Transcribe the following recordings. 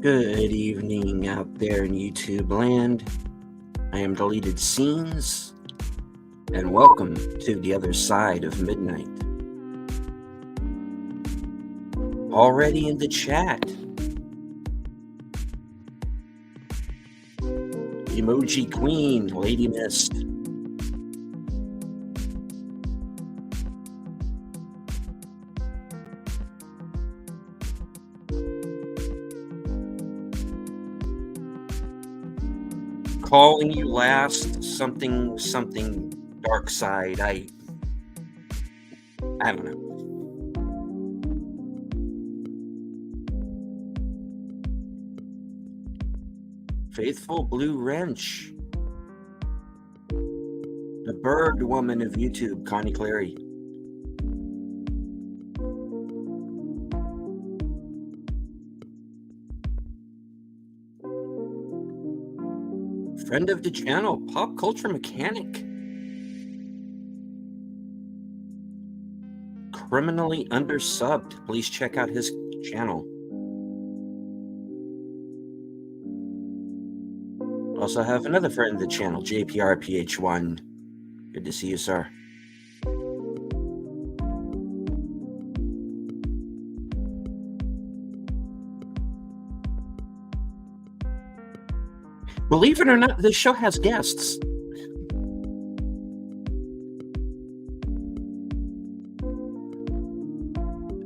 Good evening out there in YouTube land. I am Deleted Scenes, and welcome to the other side of midnight. Already in the chat, Emoji Queen, Lady Mist. Calling you last, something dark side. I don't know. Faithful Blue Wrench. The bird woman of YouTube, Connie Clary. Friend of the channel, Pop Culture Mechanic. Criminally Undersubbed. Please check out his channel. Also have another friend of the channel, JPRPH1. Good to see you, sir. Believe it or not, this show has guests.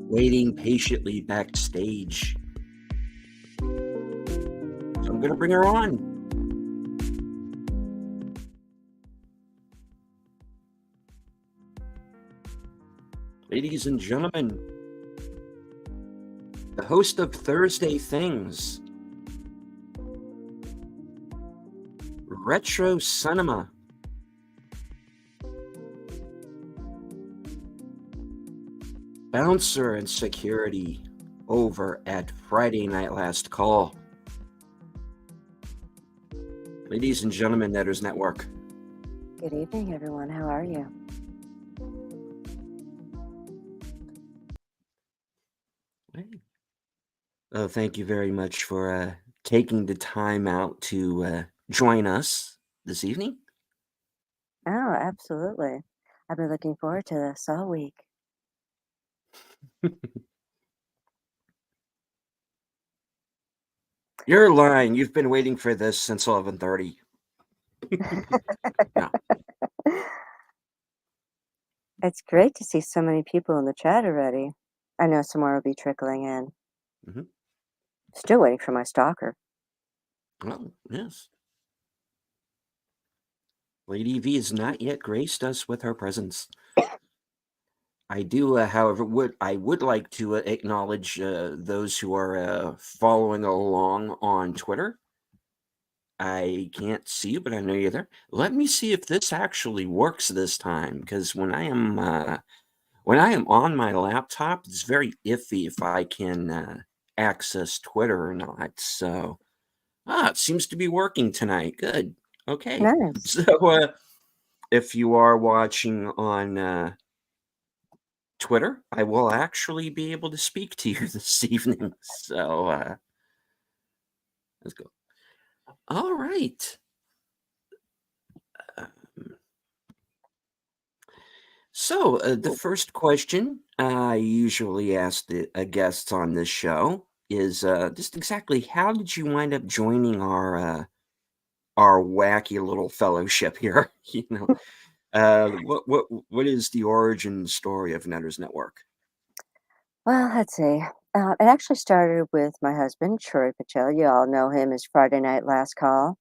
Waiting patiently backstage. So I'm going to bring her on. Ladies and gentlemen, the host of Thursday Things, Retro Cinema, bouncer and security over at Friday Night Last Call. Ladies and gentlemen, Netters Network. Good evening, everyone. How are you? Oh, thank you very much for taking the time out to join us this evening. Oh, absolutely. I've been looking forward to this all week. You're lying. You've been waiting for this since 11:30. No. It's great to see so many people in the chat already. I know some more will be trickling in. Mm-hmm. Still waiting for my stalker. Oh, yes. Lady V has not yet graced us with her presence. I do, however, would like to acknowledge those who are following along on Twitter. I can't see you, but I know you're there. Let me see if this actually works this time, because when I am on my laptop, it's very iffy if I can access Twitter or not. So, it seems to be working tonight. Good. Okay. Nice. So, if you are watching on Twitter, I will actually be able to speak to you this evening. So, let's go. All right. So, the first question I usually ask the guests on this show is just exactly how did you wind up joining our wacky little fellowship here? What is the origin story of Netters Network? Well, let's see. It actually started with my husband, Troy Patel. You all know him as Friday Night Last Call.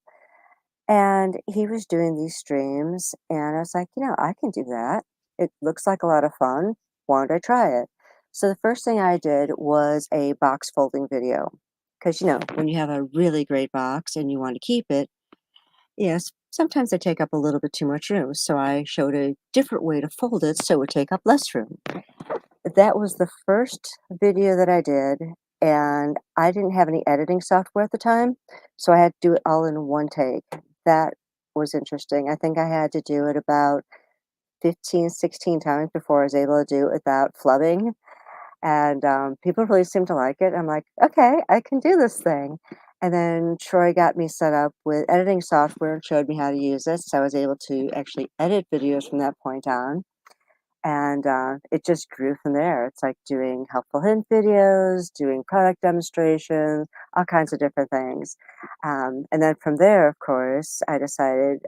And he was doing these streams, and I was like, I can do that. It looks like a lot of fun. Why don't I try it? So the first thing I did was a box folding video. Because, when you have a really great box and you want to keep it, yes, sometimes they take up a little bit too much room. So I showed a different way to fold it so it would take up less room. That was the first video that I did, and I didn't have any editing software at the time, so I had to do it all in one take. That was interesting. I think I had to do it about 15, 16 times before I was able to do it without flubbing. And people really seem to like it. I'm like, okay, I can do this thing. And then Troy got me set up with editing software and showed me how to use it. So I was able to actually edit videos from that point on. And it just grew from there. It's like doing helpful hint videos, doing product demonstrations, all kinds of different things. And then from there, of course, I decided,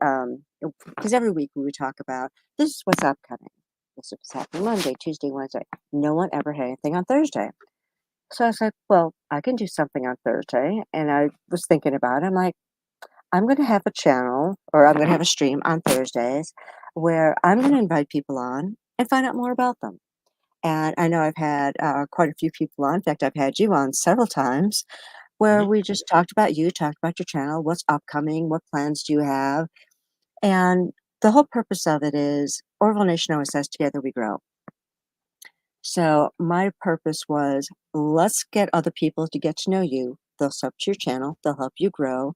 because every week we would talk about this is what's upcoming. This is what's happening Monday, Tuesday, Wednesday. No one ever had anything on Thursday. So I was like, well, I can do something on Thursday. And I was thinking about it. I'm like, I'm going to have a channel or I'm going to have a stream on Thursdays where I'm going to invite people on and find out more about them. And I know I've had quite a few people on. In fact, I've had you on several times where Mhm. we just talked about you, talked about your channel, what's upcoming, what plans do you have. And the whole purpose of it is Orville Nation always says, together we grow. So my purpose was let's get other people to get to know you. They'll sub to your channel, they'll help you grow.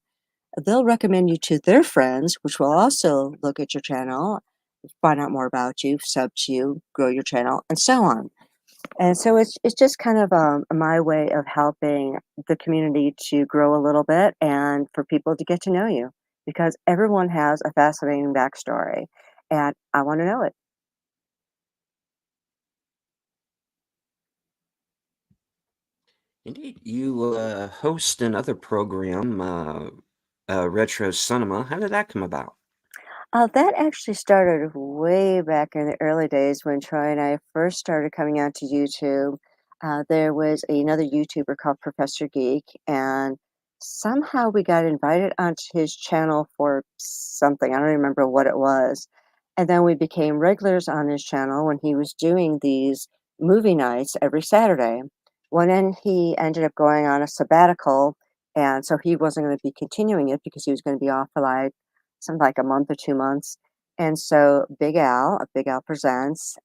They'll recommend you to their friends, which will also look at your channel, find out more about you, sub to you, grow your channel, and so on. And so it's just kind of my way of helping the community to grow a little bit and for people to get to know you because everyone has a fascinating backstory, and I want to know it. Indeed. You host another program, Retro Cinema. How did that come about? That actually started way back in the early days when Troy and I first started coming out to YouTube. There was another YouTuber called Professor Geek, and somehow we got invited onto his channel for something. I don't remember what it was. And then we became regulars on his channel when he was doing these movie nights every Saturday. Well, then he ended up going on a sabbatical, and so he wasn't going to be continuing it because he was going to be off for like something like a month or 2 months. And so Big Al Presents,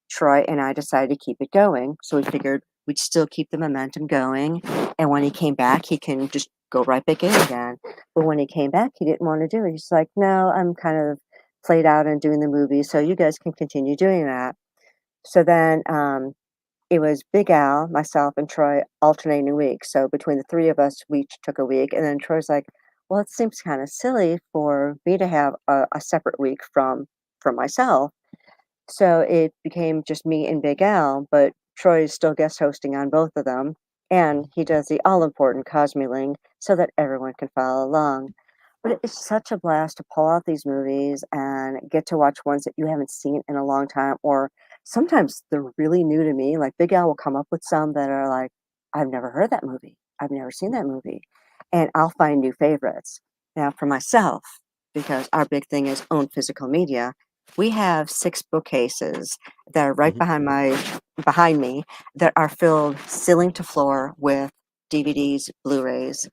Troy and I decided to keep it going. So we figured we'd still keep the momentum going. And when he came back, he can just go right back in again. But when he came back, he didn't want to do it. He's like, no, I'm kind of played out and doing the movie. So you guys can continue doing that. So then it was Big Al, myself, and Troy alternating weeks. So between the three of us, we each took a week. And then Troy's like, "Well, it seems kind of silly for me to have a separate week from myself." So it became just me and Big Al, but Troy is still guest hosting on both of them, and he does the all important Cosme Link so that everyone can follow along. But it's such a blast to pull out these movies and get to watch ones that you haven't seen in a long time, or sometimes they're really new to me. Like Big Al will come up with some that are like, I've never heard that movie. I've never seen that movie. And I'll find new favorites. Now, for myself, because our big thing is own physical media, we have 6 bookcases that are right Mhm. behind me that are filled ceiling to floor with DVDs, Blu-rays.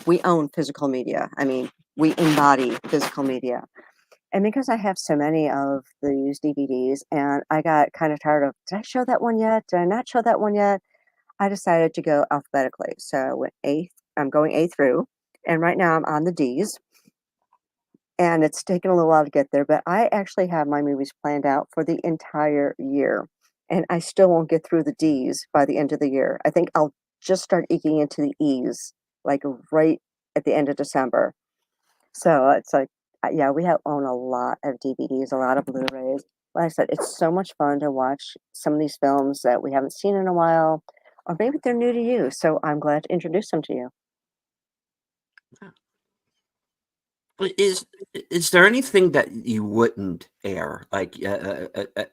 We own physical media. I mean, we embody physical media. And because I have so many of these DVDs and I got kind of tired of, did I show that one yet? Did I not show that one yet? I decided to go alphabetically. So I went I'm going A through, and right now I'm on the D's, and it's taken a little while to get there, but I actually have my movies planned out for the entire year, and I still won't get through the D's by the end of the year. I think I'll just start eking into the E's, like, right at the end of December. So, it's like, yeah, we have own a lot of DVDs, a lot of Blu-rays. Like I said, it's so much fun to watch some of these films that we haven't seen in a while, or maybe they're new to you, so I'm glad to introduce them to you. Is there anything that you wouldn't air, like a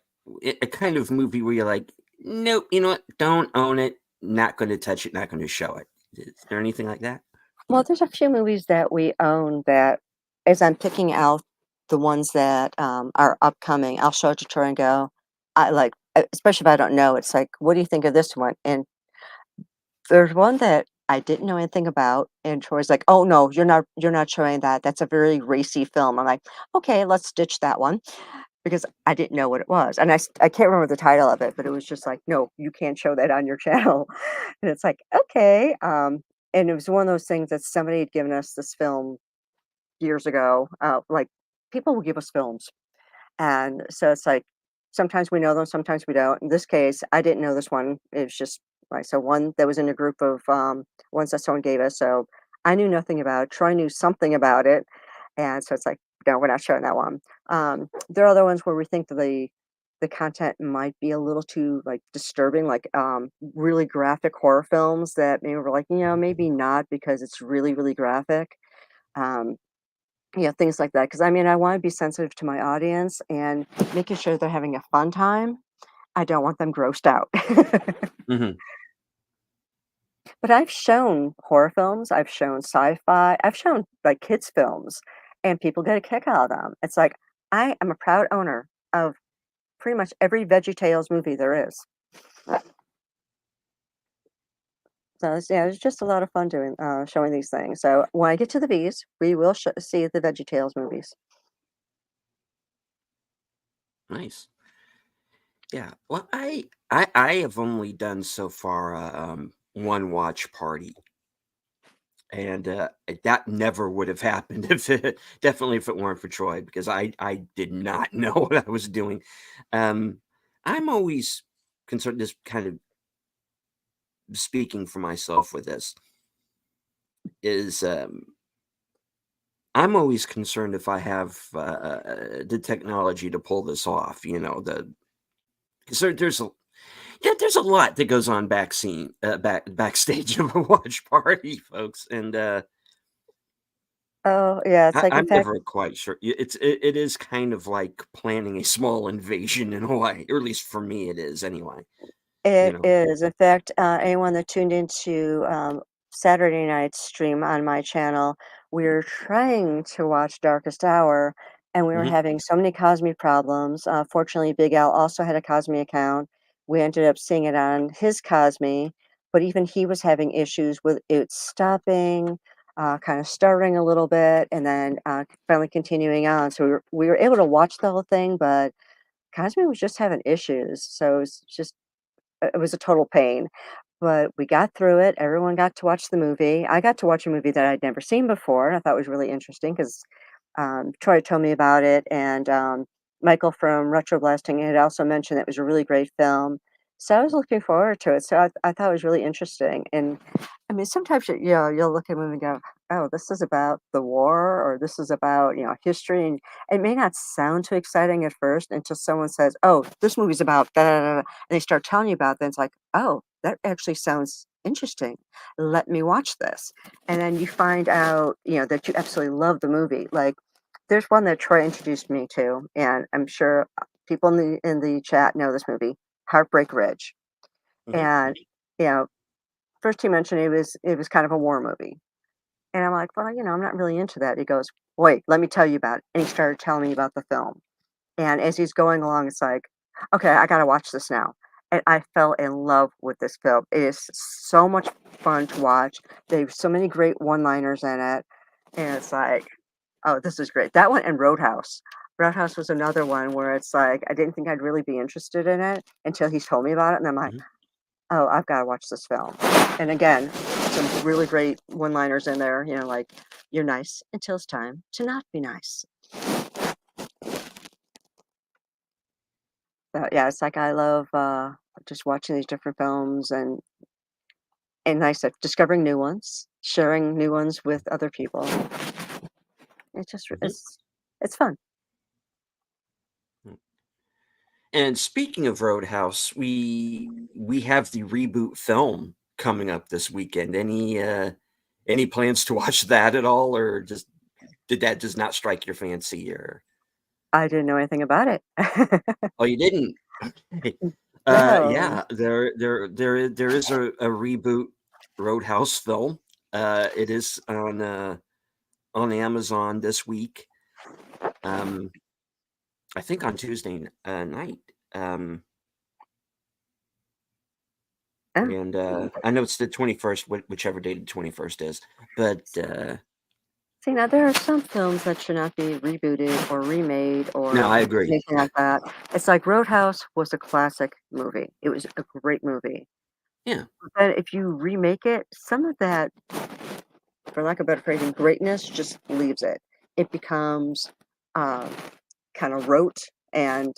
kind of movie where you're like, nope, you know what? Don't own it. Not going to touch it. Not going to show it. Is there anything like that? Well, there's a few movies that we own that as I'm picking out the ones that, are upcoming, I'll show it to Troy and go, I like especially if I don't know, it's like, "What do you think of this one?" And there's one that I didn't know anything about, and Troy's like, "Oh, no, you're not showing that. That's a very racy film." I'm like, "Okay, let's ditch that one," because I didn't know what it was, and I can't remember the title of it, but it was just like, "No, you can't show that on your channel." And it's like, "Okay," and it was one of those things that somebody had given us this film years ago, like, people will give us films, and so it's like sometimes we know them, sometimes we don't. In this case, I didn't know this one. It was just like so one that was in a group of ones that someone gave us. So I knew nothing about it. Troy knew something about it, and so it's like, no, we're not showing that one. There are other ones where we think that the content might be a little too like disturbing, like really graphic horror films that maybe we're like, maybe not because it's really, really graphic. Um, things like that. Because I mean, I wanna be sensitive to my audience and making sure they're having a fun time. I don't want them grossed out. Hmm. But I've shown horror films, I've shown sci-fi, I've shown, like, kids' films, and people get a kick out of them. It's like, I am a proud owner of pretty much every VeggieTales movie there is. So, it's just a lot of fun doing showing these things. So, when I get to the V's, we will see the VeggieTales movies. Nice. Yeah. Well, I have only done so far one watch party, and that never would have happened if it definitely if it weren't for Troy, because I did not know what I was doing. Um, I'm always concerned. Just kind of speaking for myself with this is I'm always concerned if I have the technology to pull this off. There's a Yeah, there's a lot that goes on backstage of a watch party, folks, and, Oh, yeah, it's like, in I'm fact never quite sure. It is kind of like planning a small invasion in a way, or at least for me it is anyway, you it know? is. In fact, anyone that tuned into Saturday night's stream on my channel, we were trying to watch Darkest Hour, and we were Mhm, having so many Cosme problems. Fortunately, Big Al also had a Cosme account. We ended up seeing it on his Cosme, but even he was having issues with it stopping, kind of stuttering a little bit, and then finally continuing on. So we were able to watch the whole thing, but Cosme was just having issues. So it was a total pain, but we got through it, everyone got to watch the movie. I got to watch a movie that I'd never seen before, and I thought was really interesting 'cause, Troy told me about it, and, Michael from Retroblasting had also mentioned it was a really great film. So I was looking forward to it, so I thought it was really interesting, and, I mean, sometimes you'll look at a movie and go, "Oh, this is about the war," or, "This is about, history," and it may not sound too exciting at first until someone says, "Oh, this movie's about da da da da," and they start telling you about it, then it's like, "Oh, that actually sounds interesting. Let me watch this." And then you find out, that you absolutely love the movie. Like, there's one that Troy introduced me to, and I'm sure people in the chat know this movie, Heartbreak Ridge. mhm, And, you know, first he mentioned it was kind of a war movie. And I'm like, "Well, I'm not really into that." He goes, "Wait, let me tell you about it." And he started telling me about the film. And as he's going along, it's like, "Okay, I gotta watch this now." And I fell in love with this film. It is so much fun to watch. There's so many great one-liners in it, and it's like, "Oh, this is great." That one and Roadhouse. Roadhouse was another one where it's like, I didn't think I'd really be interested in it until he told me about it, and I'm like, mhm. "Oh, I've gotta watch this film." And again, some really great one-liners in there, like, "You're nice until it's time to not be nice." Yeah, it's like I love, just watching these different films and like I said, discovering new ones, sharing new ones with other people. It's just Mhm. it's fun. Mm. And speaking of Roadhouse, we have the reboot film coming up this weekend. Any plans to watch that at all, or just did that just not strike your fancy, or I didn't know anything about it. oh, you didn't? No. Yeah, there is a reboot Roadhouse film. It is on Amazon this week. Um, I think on Tuesday night. Um, Oh, and I know it's the 21st, whichever date the 21st is. But see, now there are some films that should not be rebooted or remade no, or I agree. anything like that. It's like Roadhouse was a classic movie. It was a great movie. Yeah. But if you remake it, some of that, for lack of a better phrasing, greatness just leaves it. It becomes um, kind of rote and,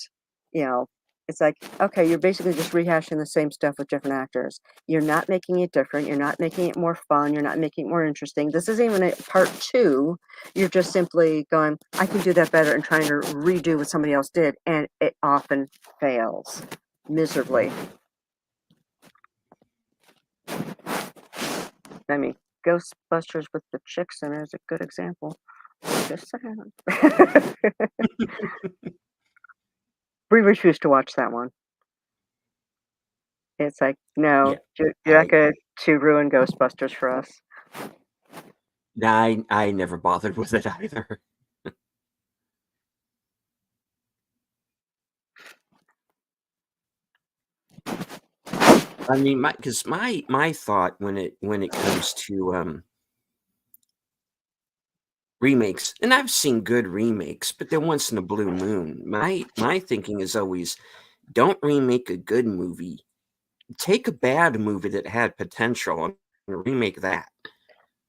you know, It's like, okay, you're basically just rehashing the same stuff with different actors. You're not making it different. You're not making it more fun. You're not making it more interesting. This isn't even a part two. You're just simply going, I can do that better and trying to redo what somebody else did. And it often fails miserably. I mean, Ghostbusters with the chicks in it is a good example. Just saying. We refuse to watch that one. It's like, no, Yeah, you're not I going to ruin Ghostbusters for us. I never bothered with it either. I mean, because my thought when it comes to remakes, and I've seen good remakes, but they're once in a blue moon. My thinking is always, don't remake a good movie. Take a bad movie that had potential and remake that.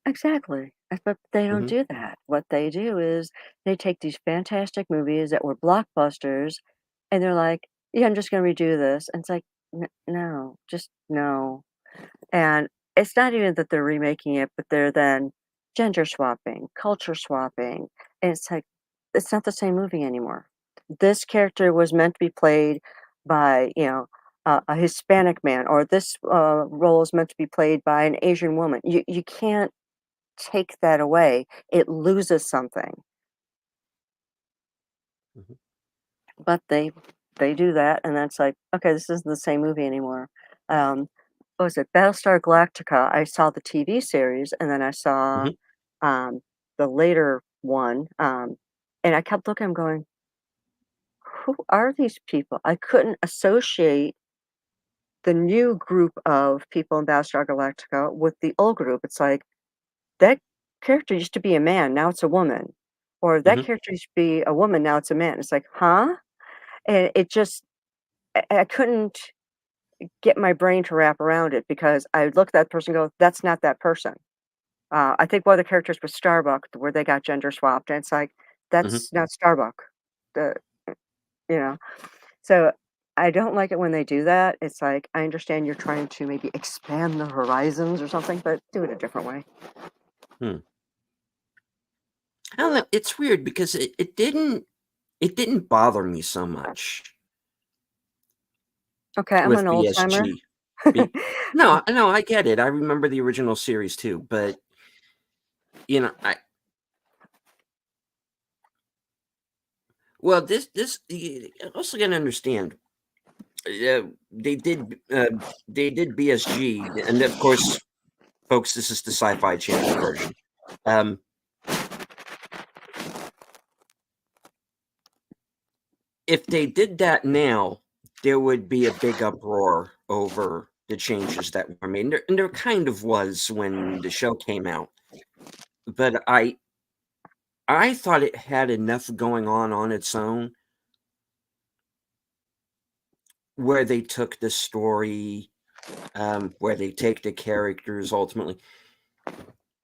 Exactly. But they don't Hmm. do that. What they do is they take these fantastic movies that were blockbusters and they're like, yeah, I'm just going to redo this. And it's like, no, just no. And it's not even that they're remaking it, but they're then gender swapping, culture swapping. And it's like, it's not the same movie anymore. This character was meant to be played by, a Hispanic man, or this role is meant to be played by an Asian woman. You can't take that away. It loses something. Hmm. But they do that, and that's like, okay, this isn't the same movie anymore. What was it? Battlestar Galactica. I saw the TV series, and then I saw Hmm. um, the later one, and I kept looking. I'm going, who are these people? I couldn't associate the new group of people in Battlestar Galactica with the old group. It's like that character used to be a man, now it's a woman, or that Hmm. character used to be a woman, now it's a man. It's like, huh? And it just I couldn't get my brain to wrap around it because I would look at that person and go, "That's not that person." I think one of the characters was Starbuck, where they got gender swapped, and it's like, Hmm. "That's not Starbuck." The you know? So, I don't like it when they do that. It's like, I understand you're trying to maybe expand the horizons or something, but do it a different way. Hmm. I don't know. It's weird because it didn't bother me so much Okay, I'm with an old-timer. BSG. No, I get it. I remember the original series too, but I well, this you also got to understand. They did BSG, and of course, folks, this is the Sci-Fi Channel version. Um, if they did that now, there would be a big uproar over the changes that were made, and there kind of was when the show came out. But I thought it had enough going on its own, where they took the story, where they take the characters ultimately.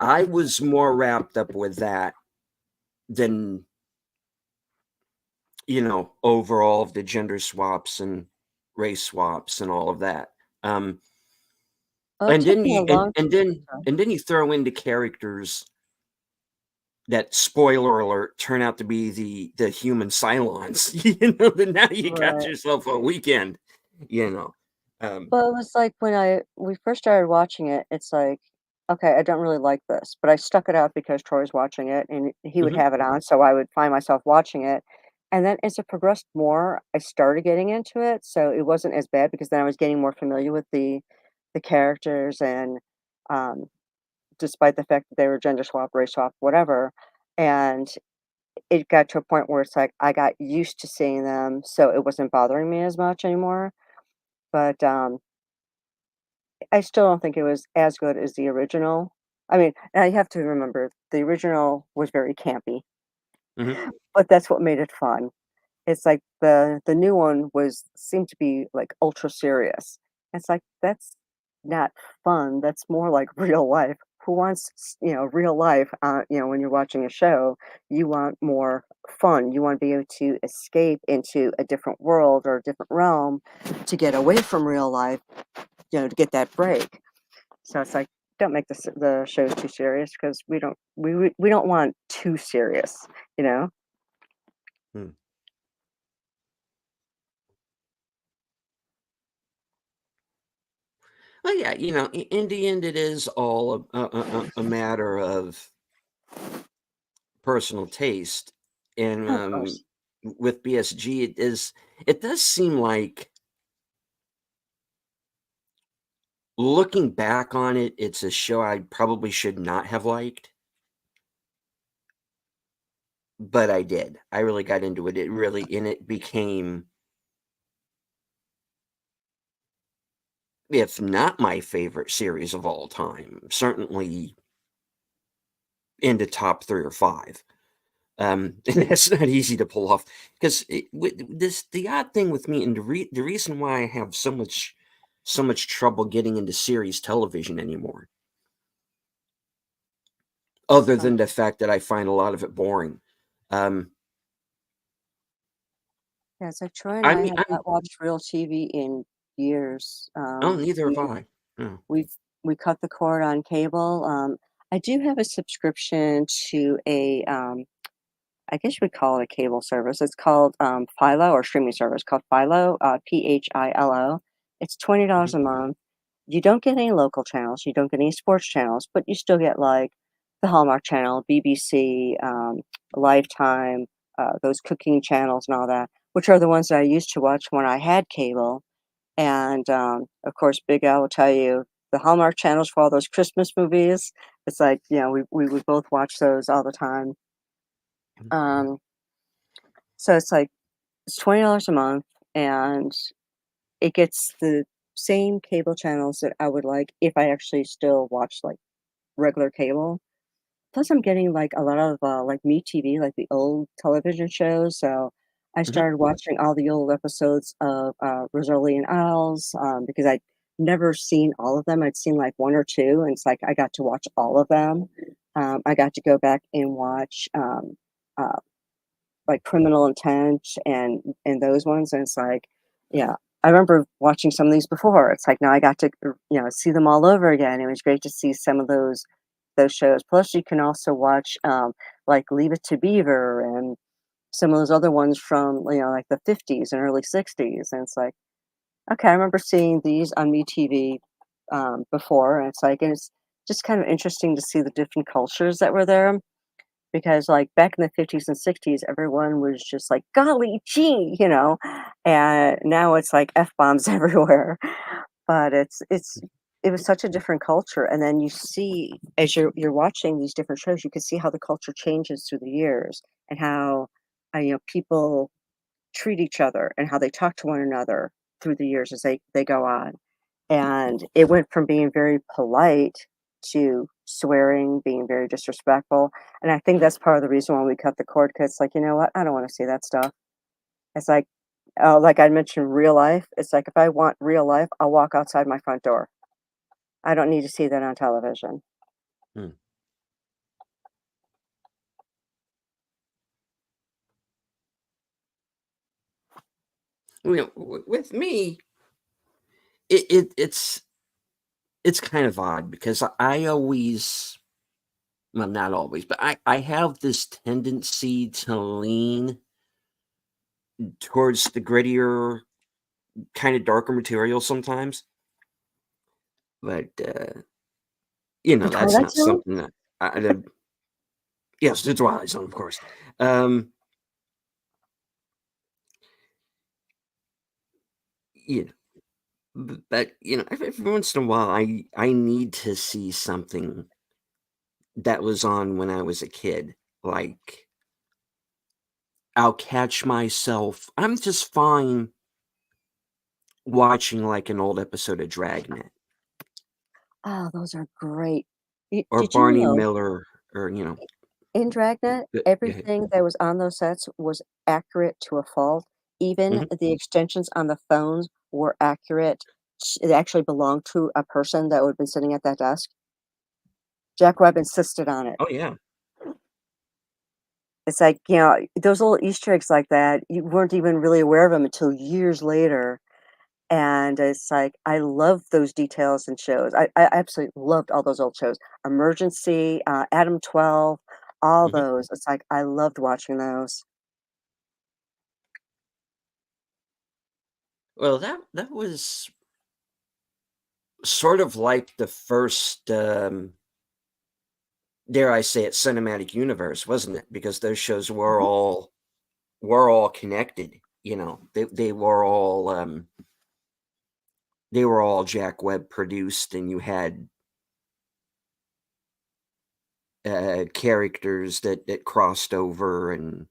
I was more wrapped up with that than overall of the gender swaps and race swaps and all of that. Well, it And took then me a you long and then you throw in the characters that, spoiler alert, turn out to be the human Cylons. Then now you got Right. yourself a weekend. You know, um, Well, it was like when we first started watching it, it's like, okay, I don't really like this, but I stuck it out because Troy was watching it and he would mhm, have it on, so I would find myself watching it. And then as it progressed more, I started getting into it, so it wasn't as bad because then I was getting more familiar with the characters and um, despite the fact that they were gender swap, race swap, whatever. And it got to a point where it's like I got used to seeing them, so it wasn't bothering me as much anymore. But I still don't think it was as good as the original. I mean, and I have to remember the original was very campy, mhm. but that's what made it fun. It's like the new one was seemed to be like ultra serious. It's like that's not fun. That's more like real life. who wants, real life, when you're watching a show, you want more fun. You want to be able to escape into a different world or a different realm to get away from real life, to get that break. So it's like, don't make the shows too serious because we don't want too serious, you know? Hmm. Well, yeah, in the end, it is all a matter of personal taste. And Of course. with BSG, it does seem like, looking back on it, it's a show I probably should not have liked, but I did. I really got into it. And it became, if not my favorite series of all time, certainly in the top 3 or 5. And that's not easy to pull off because the odd thing with me, and the reason why I have so much trouble getting into series television anymore, other Um, than the fact that I find a lot of it boring. Um, yeah, so Troy and I I mean, have not watched real TV in years. oh, neither have We I. No. we've we cut the cord on cable. I do have a subscription to I guess you would call it a cable service. It's called Philo, or streaming service called Philo, Philo. It's $20 Mhm. a month. You don't get any local channels, you don't get any sports channels, but you still get like the Hallmark Channel, BBC, Lifetime, those cooking channels and all that, which are the ones that I used to watch when I had cable. And of course, Big Al will tell you the Hallmark channels for all those Christmas movies. It's like, we would both watch those all the time. Um, so it's $20 a month, and it gets the same cable channels that I would like if I actually still watch like regular cable. Plus, I'm getting like a lot of like MeTV, like the old television shows. So I Mhm. started watching all the old episodes of Rosalie and Isles because I'd never seen all of them. I'd seen like one or two, and it's like I got to watch all of them. I got to go back and watch uh, like Criminal Intent and those ones, and it's like, yeah, I remember watching some of these before. It's like now I got to, see them all over again. It was great to see some of those shows. Plus, you can also watch, like Leave It to Beaver and some of those other ones from, like the 50s and early 60s, and it's like, okay, I remember seeing these on MeTV, before, and it's just kind of interesting to see the different cultures that were there because like back in the 50s and 60s everyone was just like golly gee, and now it's like f-bombs everywhere. But it was such a different culture, and then you see as you're watching these different shows you can see how the culture changes through the years and how people treat each other and how they talk to one another through the years as they go on. And it went from being very polite to swearing, being very disrespectful. And I think that's part of the reason why we cut the cord because, like, you know what? I don't want to see that stuff. It's like I mentioned, real life. It's like if I want real life, I'll walk outside my front door. I don't need to see that on television. Hmm. With me, it's kind of odd because I always, well, not always, but I have this tendency to lean towards the grittier, kind of darker material sometimes. But The that's Twilight not Zone? something that yes, the Twilight Zone, of course. Um, yeah, but every once in a while, I need to see something that was on when I was a kid. Like, I'll catch myself. I'm just fine watching like an old episode of Dragnet Oh, those are great. or Did you Barney know Miller, or in Dragnet, go ahead. everything that was on those sets was accurate to a fault. Even Mhm. the extensions on the phones were accurate. It actually belonged to a person that would have been sitting at that desk. Jack Webb insisted on it. Oh, yeah. It's like, those little Easter eggs like that, you weren't even really aware of them until years later, and it's like, I love those details in shows. I absolutely loved all those old shows. Emergency, Adam 12, all Mhm. those. It's like, I loved watching those. Well, that was sort of like the first, dare I say it, cinematic universe, wasn't it? Because those shows Mhm. were all connected, they were all Jack Webb produced, and you had, characters that crossed over and,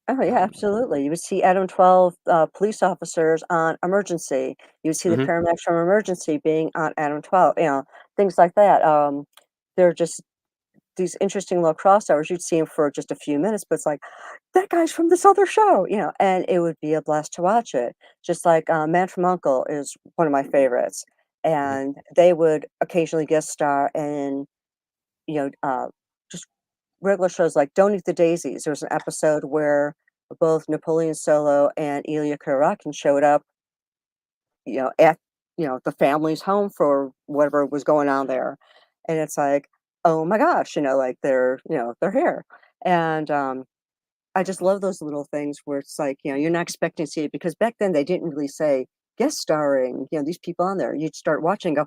Oh, yeah, um absolutely. You would see Adam 12, police officers on Emergency. You would see the Mhm, paramedics from Emergency being on Adam 12, things like that. They're just these interesting little crossovers. You'd see him for just a few minutes, but it's like, "That guy's from this other show," and it would be a blast to watch it. Just like, Man from U.N.C.L.E. is one of my favorites, mhm, and they would occasionally guest star in, you know, uh, just regular shows like Don't Eat the Daisies. There was an episode where both Napoleon Solo and Ilya Kuryakin showed up, at, the family's home for whatever was going on there. And it's like, oh my gosh, like they're here. And I just love those little things where it's like, you're not expecting to see it because back then they didn't really say guest starring, these people on there. You'd start watching and go,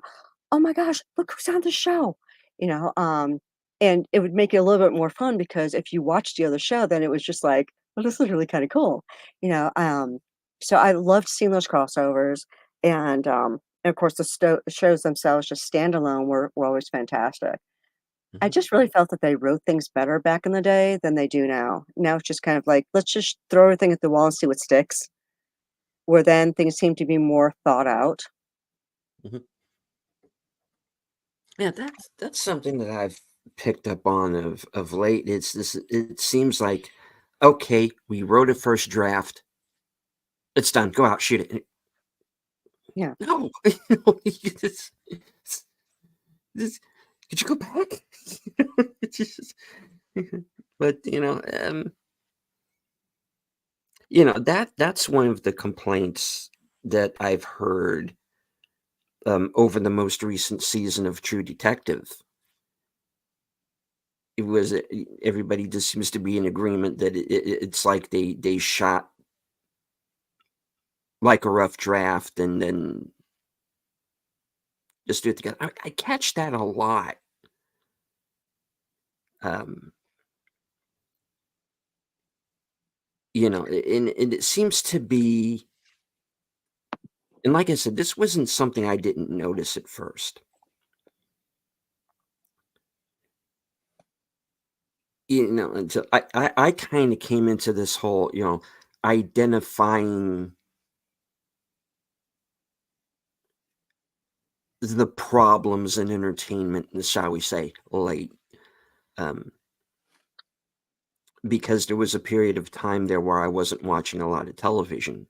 oh my gosh, look who's on the show. You know, um, and it would make it a little bit more fun because if you watched the other show, then it was just like, well, this is really kind of cool. You know, um, so I loved seeing those crossovers and of course the shows themselves just standalone were always fantastic. I mhm. just really felt that they wrote things better back in the day than they do now. Now it's just kind of like, let's just throw everything at the wall and see what sticks, where then things seem to be more thought out. Mhm. Yeah, that's something that I've picked up on of late. It seems like, okay, we wrote a first draft. It's done. Go out, shoot it. Yeah. No, this, could you go back? It's just, but that's one of the complaints that I've heard, over the most recent season of True Detective. It was everybody just seems to be in agreement that it's like they shot like a rough draft and then just do it together. I catch that a lot. Um, and it seems to be, and like I said, this wasn't something I didn't notice at first. Until I kind of came into this whole, identifying the problems in entertainment, shall we say, late. Um, because there was a period of time there where I wasn't watching a lot of television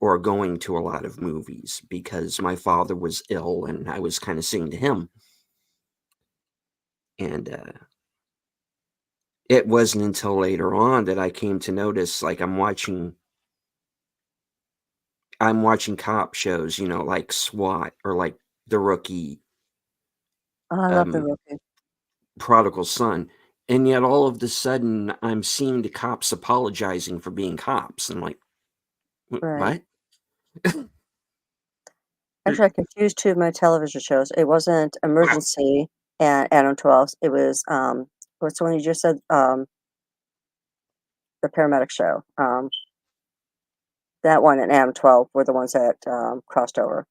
or going to a lot of movies because my father was ill and I was kind of seeing to him. And it wasn't until later on that I came to notice, like I'm watching cop shows, like SWAT or like The Rookie, Oh, I love the um, rookie. Prodigal Son. And yet all of the sudden I'm seeing the cops apologizing for being cops. And I'm like, Right. what? Actually, I confused two of my television shows. It wasn't Wow. Emergency and Adam 12. It was what's the one you just said? The paramedic show. That one and Adam 12 were the ones that crossed over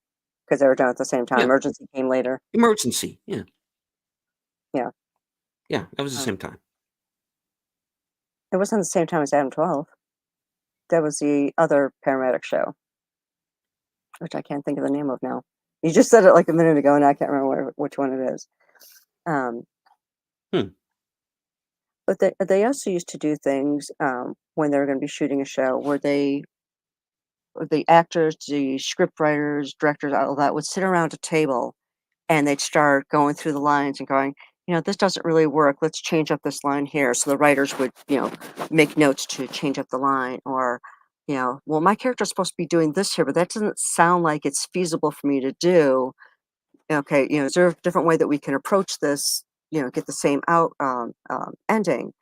because they were done at the same time. Yeah. Emergency came later. Emergency. Yeah. Yeah. Yeah. That was the Uh, same time. it wasn't the same time as Adam 12. That was the other paramedic show, which I can't think of the name of now. You just said it like a minute ago, and I can't remember which one it is. Um, Hmm. but they also used to do things when they were going to be shooting a show where the actors, the script writers, directors, all that would sit around a table and they'd start going through the lines and going, this doesn't really work. Let's change up this line here. So the writers would, make notes to change up the line, or, well, my character's supposed to be doing this here, but that doesn't sound like it's feasible for me to do. Okay, is there a different way that we can approach this, get the same ending?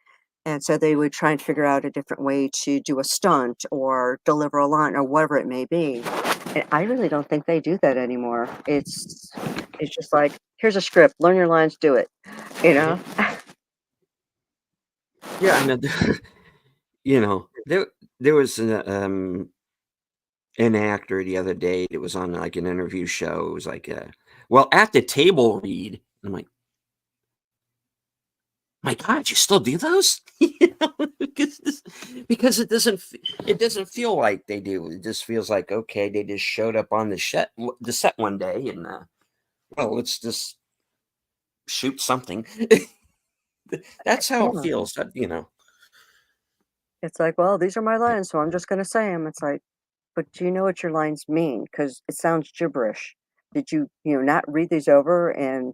And so they would try and figure out a different way to do a stunt or deliver a line or whatever it may be. And I really don't think they do that anymore. It's just like, here's a script, learn your lines, do it. You Yeah, know? yeah, I know. There was an actor the other day that was on like an interview show. It was like, well, at the table read. I'm like, my God, you still do those? Because it doesn't feel like they do. It just feels like, okay, they just showed up on the set one day, and well, let's just shoot something. That's how it Yeah. feels. It's like, well, these are my lines, so I'm just gonna say them. It's like, but do you know what your lines mean? Because it sounds gibberish. Did you, not read these over and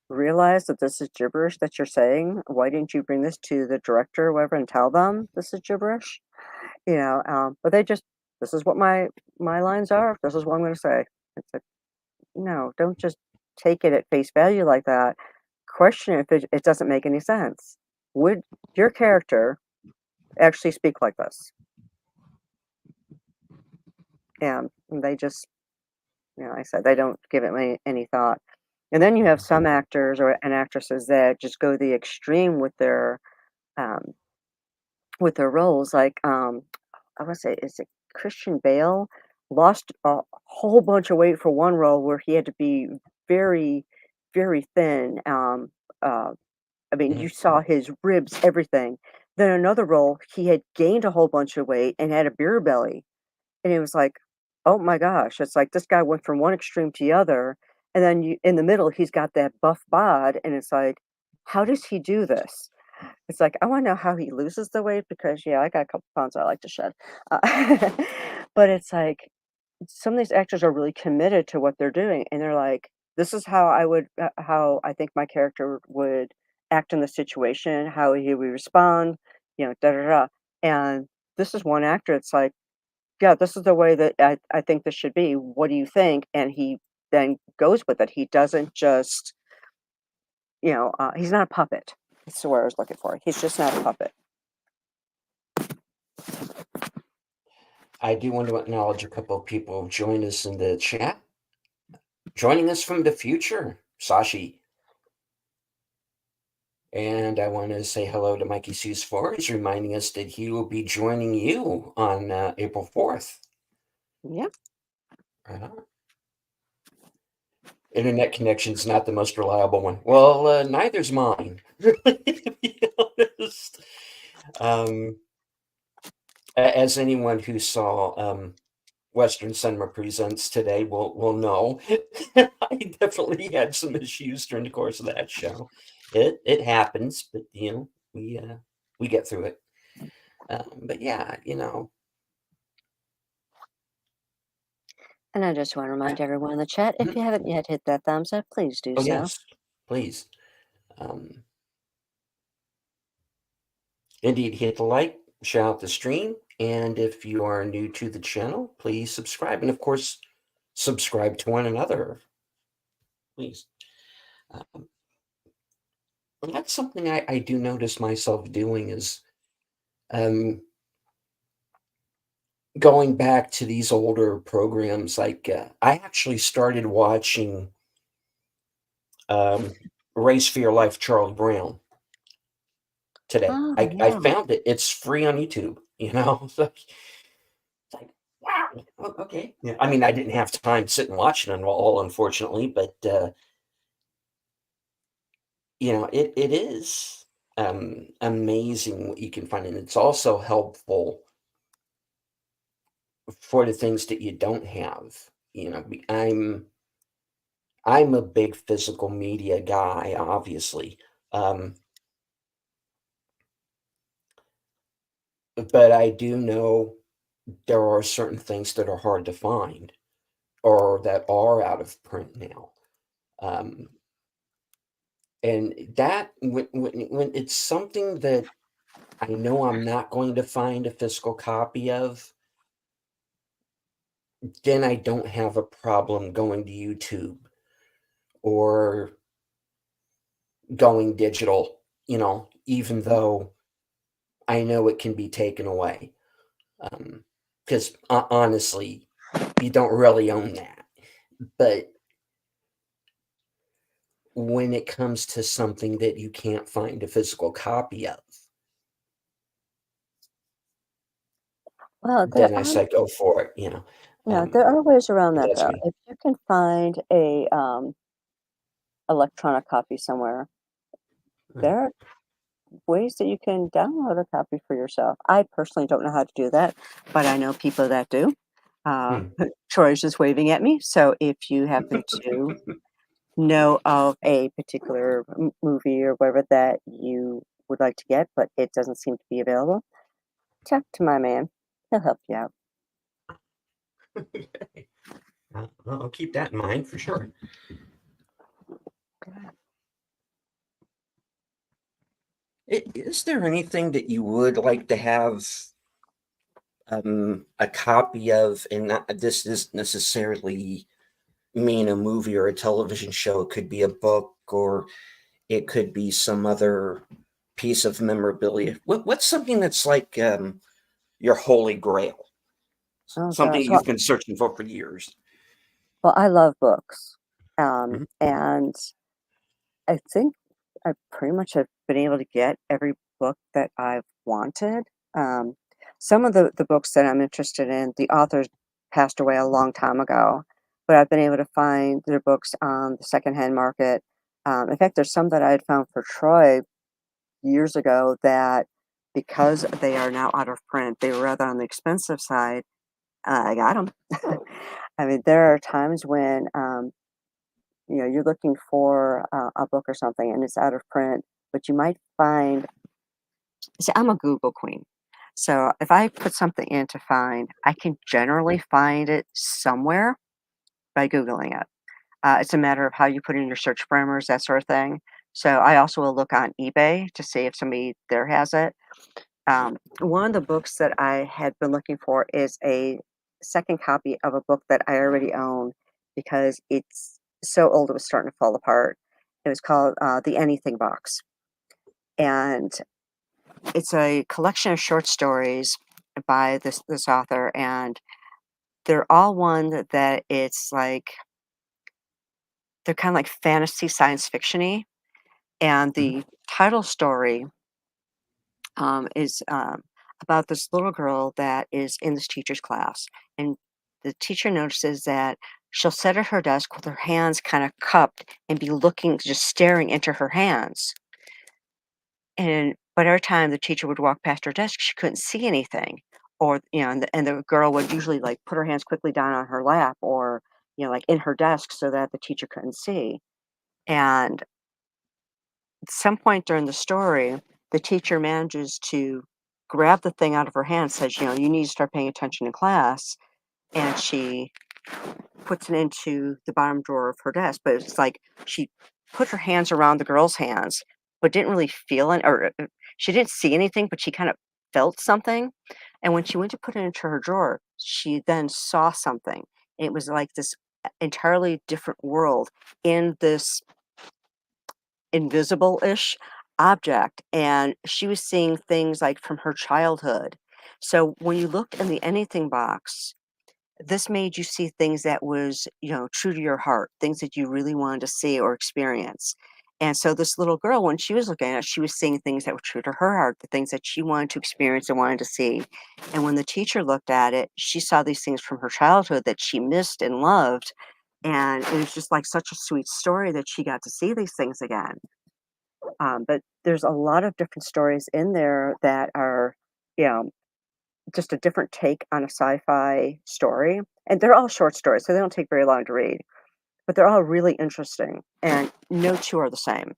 realize that this is gibberish that you're saying? Why didn't you bring this to the director or whatever and tell them this is gibberish? But they just, this is what my lines are. This is what I'm going to say. It's like, no, don't just take it at face value like that. Question it if it doesn't make any sense. Would your character actually speak like this? And they just, I said they don't give it any thought. And then you have some actors or and actresses that just go the extreme um, with their roles. Like I want to say, is it Christian Bale lost a whole bunch of weight for one role where he had to be very, very thin. Uh, I mean, Mhm. you saw his ribs, everything. Then another role, he had gained a whole bunch of weight and had a beer belly. And it was like, "Oh my gosh," it's like this guy went from one extreme to the other, and then you in the middle, he's got that buff bod, and it's like, "How does he do this?" It's like, I wanna know how he loses the weight because, yeah, I got a couple pounds I like to shed. Uh, but it's like, some of these actors are really committed to what they're doing, and they're like, "This is how I think my character would act in the situation, how he would respond, da da da." And this is one actor, it's like, yeah, this is the way that I think this should be. What do you think? And he then goes with it. He doesn't just, he's not a puppet. That's the word I was looking for. He's just not a puppet. I do want to acknowledge a couple of people who've joined us in the chat. Joining us from the future, Sashi. And I want to say hello to Mikey Seuss Forrest, reminding us that he will be joining you on April 4th. Yeah. Right on. Internet connection's not the most reliable one. Well, neither's mine, to be honest. Um, as anyone who saw Western Cinema Presents today will know, I definitely had some issues during the course of that show. It happens, but we get through it. But yeah, And I just want to remind everyone in the chat, if mhm. you haven't yet hit that thumbs up, please do Oh so. yes, please. Um, Indeed, hit the like, share out the stream, and if you are new to the channel, please subscribe, and of course, subscribe to one another, please. Um, and that's something I do notice myself doing is um, going back to these older programs. Like I actually started watching um, Race for Your Life, Charlie Brown today. Oh, I yeah. found it. It's free on YouTube. It's like, wow, okay. Yeah, I mean, I didn't have time sitting watching it all, unfortunately, but it is amazing what you can find, and it's also helpful for the things that you don't have. I'm a big physical media guy, obviously, um, but I do know there are certain things that are hard to find or that are out of print now. Um, and that when it's something that I know I'm not going to find a physical copy of, then I don't have a problem going to YouTube or going digital, even though I know it can be taken away. Because honestly, you don't really own that. But when it comes to something that you can't find a physical copy of, Well, then I say go for it, there are ways around but that that's though. me. If you can find a electronic copy somewhere, Right. there are ways that you can download a copy for yourself. I personally don't know how to do that, but I know people that do. Uh, Hmm. Troy's just waving at me. So if you happen to know of a particular movie or whatever that you would like to get, but it doesn't seem to be available, talk to my man. He'll help you out. Okay. I'll keep that in mind for sure. Is there anything that you would like to have a copy of? And not, this isn't necessarily mean a movie or a television show. It could be a book or it could be some other piece of memorabilia. What's something that's like your holy grail? Oh Something gosh. Well, you've been searching for years. I love books. Mhm. And I think I pretty much have been able to get every book that I've wanted. Um, some of the books that I'm interested in, the authors passed away a long time ago, but I've been able to find their books on the secondhand market. In fact, there's some that I had found for Troy years ago that because they are now out of print, they were rather on the expensive side. I got them. I mean, there are times when you're looking for a book or something and it's out of print, but you might find, see, I'm a Google queen. So if I put something in to find, I can generally find it somewhere by Googling it. It's a matter of how you put in your search parameters, that sort of thing. So I also will look on eBay to see if somebody there has it. One of the books that I had been looking for is a second copy of a book that I already own because it's so old it was starting to fall apart. It was called The Anything Box, and it's a collection of short stories by this author, and they're all one that it's like they're kind of like fantasy science fictiony, and Mhm. the title story is about this little girl that is in this teacher's class. And the teacher notices that she'll sit at her desk with her hands kind of cupped and be looking, just staring into her hands. But every time the teacher would walk past her desk, she couldn't see anything. Or, and the girl would usually like put her hands quickly down on her lap or, like in her desk so that the teacher couldn't see. And at some point during the story, the teacher manages to grab the thing out of her hand, says, "You need to start paying attention in class." And she puts it into the bottom drawer of her desk. But it's like she put her hands around the girl's hands, but didn't really feel it, or she didn't see anything, but she kind of felt something. And when she went to put it into her drawer, she then saw something. It was like this entirely different world in this invisible-ish object, and she was seeing things, like, from her childhood. So, when you looked in the anything box, this made you see things that was, true to your heart, things that you really wanted to see or experience. And so this little girl, when she was looking at it, she was seeing things that were true to her heart, the things that she wanted to experience and wanted to see. And when the teacher looked at it, she saw these things from her childhood that she missed and loved, and it was just, like, such a sweet story that she got to see these things again. But there's a lot of different stories in there that are, you know, just a different take on a sci-fi story, and they're all short stories, so they don't take very long to read, but they're all really interesting, and no 2 are the same.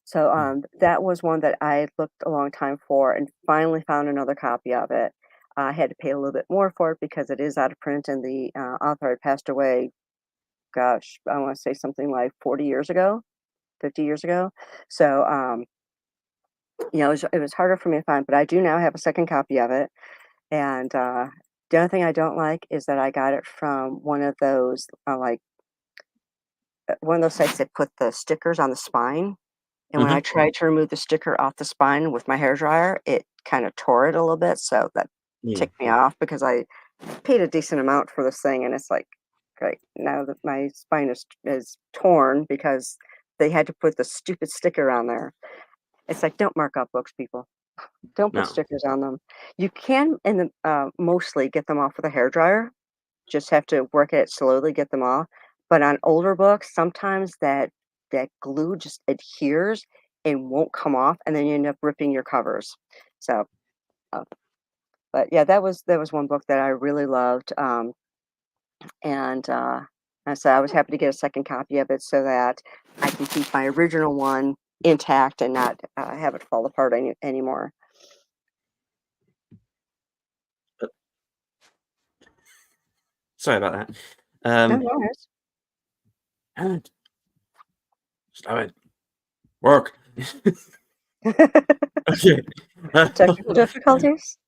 So, Mm. that was one that I looked a long time for and finally found another copy of it. I had to pay a little bit more for it because it is out of print and the, author had passed away, gosh, I wanna say something like 40 years ago, 50 years ago. So, it was harder for me to find, but I do now have a second copy of it, and, the only thing I don't like is that I got it from one of those sites that put the stickers on the spine, and when I Mhm. tried to remove the sticker off the spine with my hairdryer, it kinda tore it a little bit, so that Yeah. ticked me off because I paid a decent amount for this thing, and it's like, great, now that my spine is torn because they had to put the stupid sticker on there. It's like, don't mark up books, people. Don't put No. stickers on them. You can mostly get them off with a hairdryer, just have to work at it slowly, get them off, but on older books, sometimes that glue just adheres and won't come off, and then you end up ripping your covers. So, uh, but yeah, that was one book that I really loved, and, I said I was happy to get a second copy of it so that I can keep my original one intact and not, have it fall apart anymore. Uh, Sorry about that. No, Um, no worries. and stop it. Work. Okay. Technical difficulties?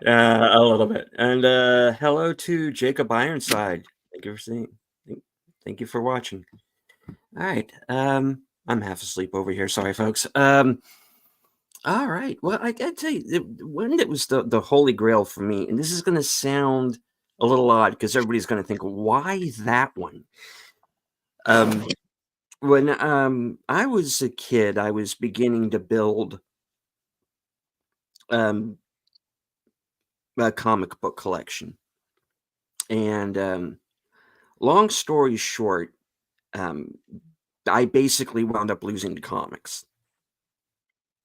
A little bit. And hello to Jacob Ironside. Thank you for seeing. Thank, thank you for watching. All right. I'm half asleep over here. Sorry, folks. All right. Well, I gotta tell you, when it was the holy grail for me, and this is gonna sound a little odd because everybody's gonna think, why that one? Um, when I was a kid, I was beginning to build um a comic book collection, and long story short, um, I basically wound up losing the comics,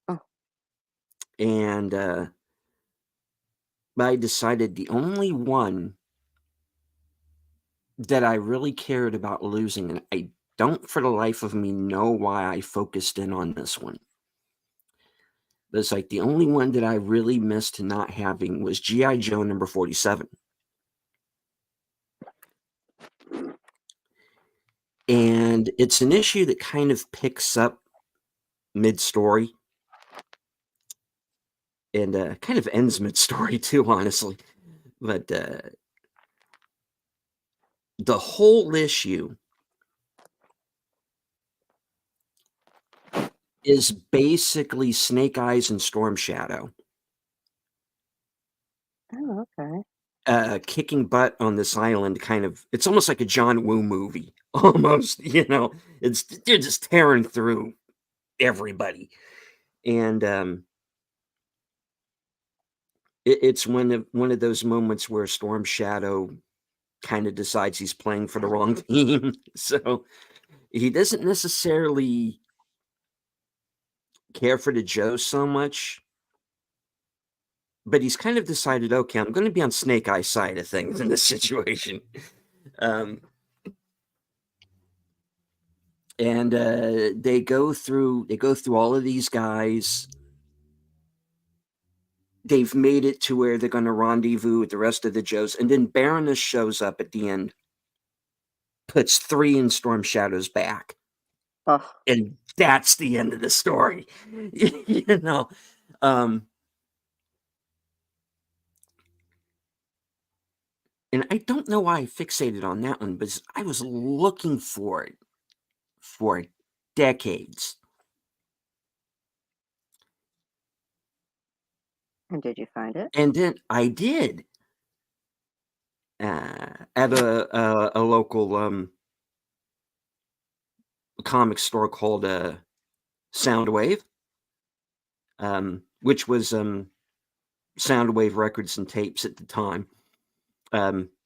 Oh, and I decided the only one that I really cared about losing, and I don't for the life of me know why I focused in on this one. But it's like the only one that I really missed not having was G.I. Joe number 47. And it's an issue that kind of picks up mid story and kind of ends mid story too, honestly. But the whole issue is basically Snake Eyes and Storm Shadow oh, okay. kicking butt on this island. Kind of, it's almost like a John Woo movie, almost. It's they're just tearing through everybody, and it's one of those moments where Storm Shadow kind of decides he's playing for the wrong team, so he doesn't necessarily care for the Joe so much. But he's kind of decided, okay, I'm going to be on Snake Eye side of things in this situation. Um, and they go through all of these guys. They've made it to where they're going to rendezvous with the rest of the Joes, and then Baroness shows up at the end, puts three in Storm Shadow's back, Oh, and that's the end of the story. you know, um, and I don't know why I fixated on that one, but I was looking for it for decades. and did you find it? And then I did at a local comic store called Soundwave, which was Soundwave Records and Tapes at the time.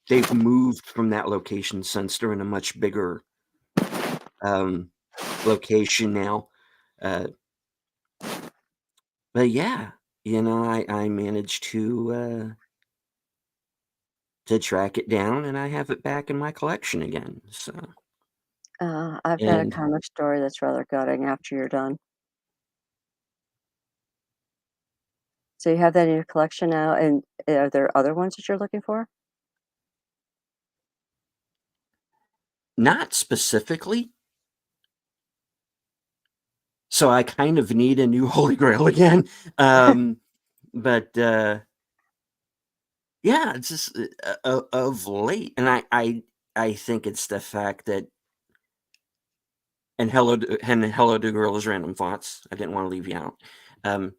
They've moved from that location since they're in a much bigger um, location now. Uh, but yeah, I managed to track it down, and I have it back in my collection again. So, I've got a and comic story that's rather gutting after you're done. So you have that in your collection now, and are there other ones that you're looking for? Not specifically. So I kind of need a new Holy Grail again. But yeah, it's just of late, and I think it's the fact that and hello to Girls Random Thoughts. I didn't want to leave you out. Um,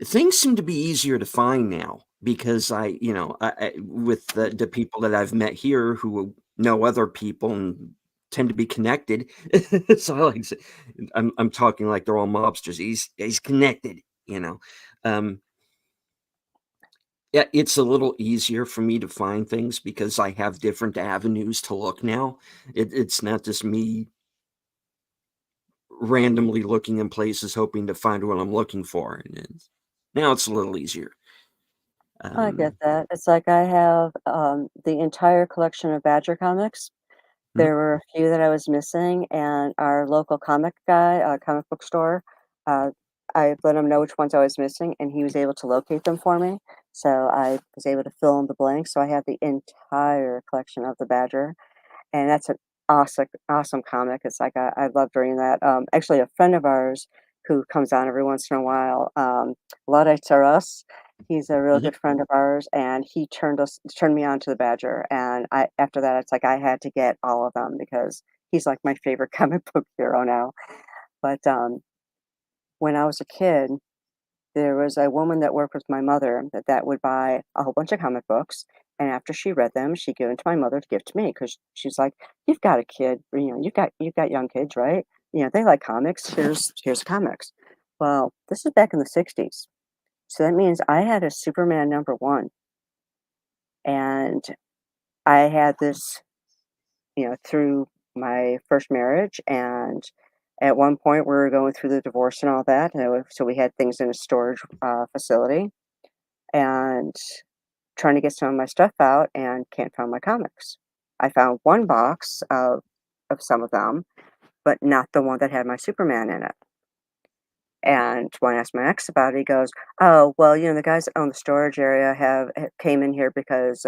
things seem to be easier to find now because with the people that I've met here who know other people and tend to be connected. So I like to say, I'm talking like they're all mobsters. He's connected, you know. Um, yeah, it's a little easier for me to find things because I have different avenues to look now. It's not just me randomly looking in places hoping to find what I'm looking for. Now it's a little easier. I get Um, that. It's like I have, the entire collection of Badger comics. mhm, There were a few that I was missing, and our local comic guy, comic book store, uh, I let him know which ones I was missing, and he was able to locate them for me. So I was able to fill in the blanks. So I have the entire collection of the Badger, and that's an awesome comic. It's like I love reading that. Actually, a friend of ours who comes on every once in a while, Luddites Are Us. He's a real mhm. good friend of ours, and he turned me on to the Badger. And I after that, it's like I had to get all of them because he's like my favorite comic book hero now. But when I was a kid, there was a woman that worked with my mother that would buy a whole bunch of comic books, and after she read them, she'd give them to my mother to give to me because she's like, "You've got a kid, you've got young kids, right? They like comics. Here's comics." Well, this is back in the '60s, so that means I had a Superman #1, and I had this, through my first marriage, and at one point, we were going through the divorce and all that, so we had things in a storage, facility, and trying to get some of my stuff out and can't find my comics. I found one box of some of them, but not the one that had my Superman in it. And when I asked my ex about it, he goes, "Oh, well, the guys that own the storage area came in here because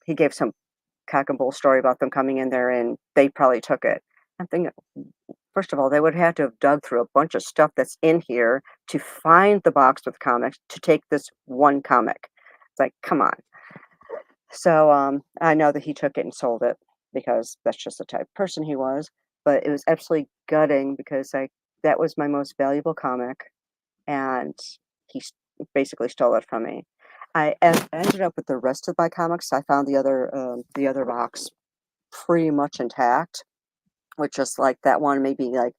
he gave some cock and bull story about them coming in there and they probably took it." I'm thinking, first of all, they would have to have dug through a bunch of stuff that's in here to find the box with comics to take this one comic. It's like, come on. So, I know that he took it and sold it because that's just the type of person he was, but it was absolutely gutting because, like, that was my most valuable comic, and he basically stole it from me. Ended up with the rest of my comics. I found the other box pretty much intact, which is like that one, maybe like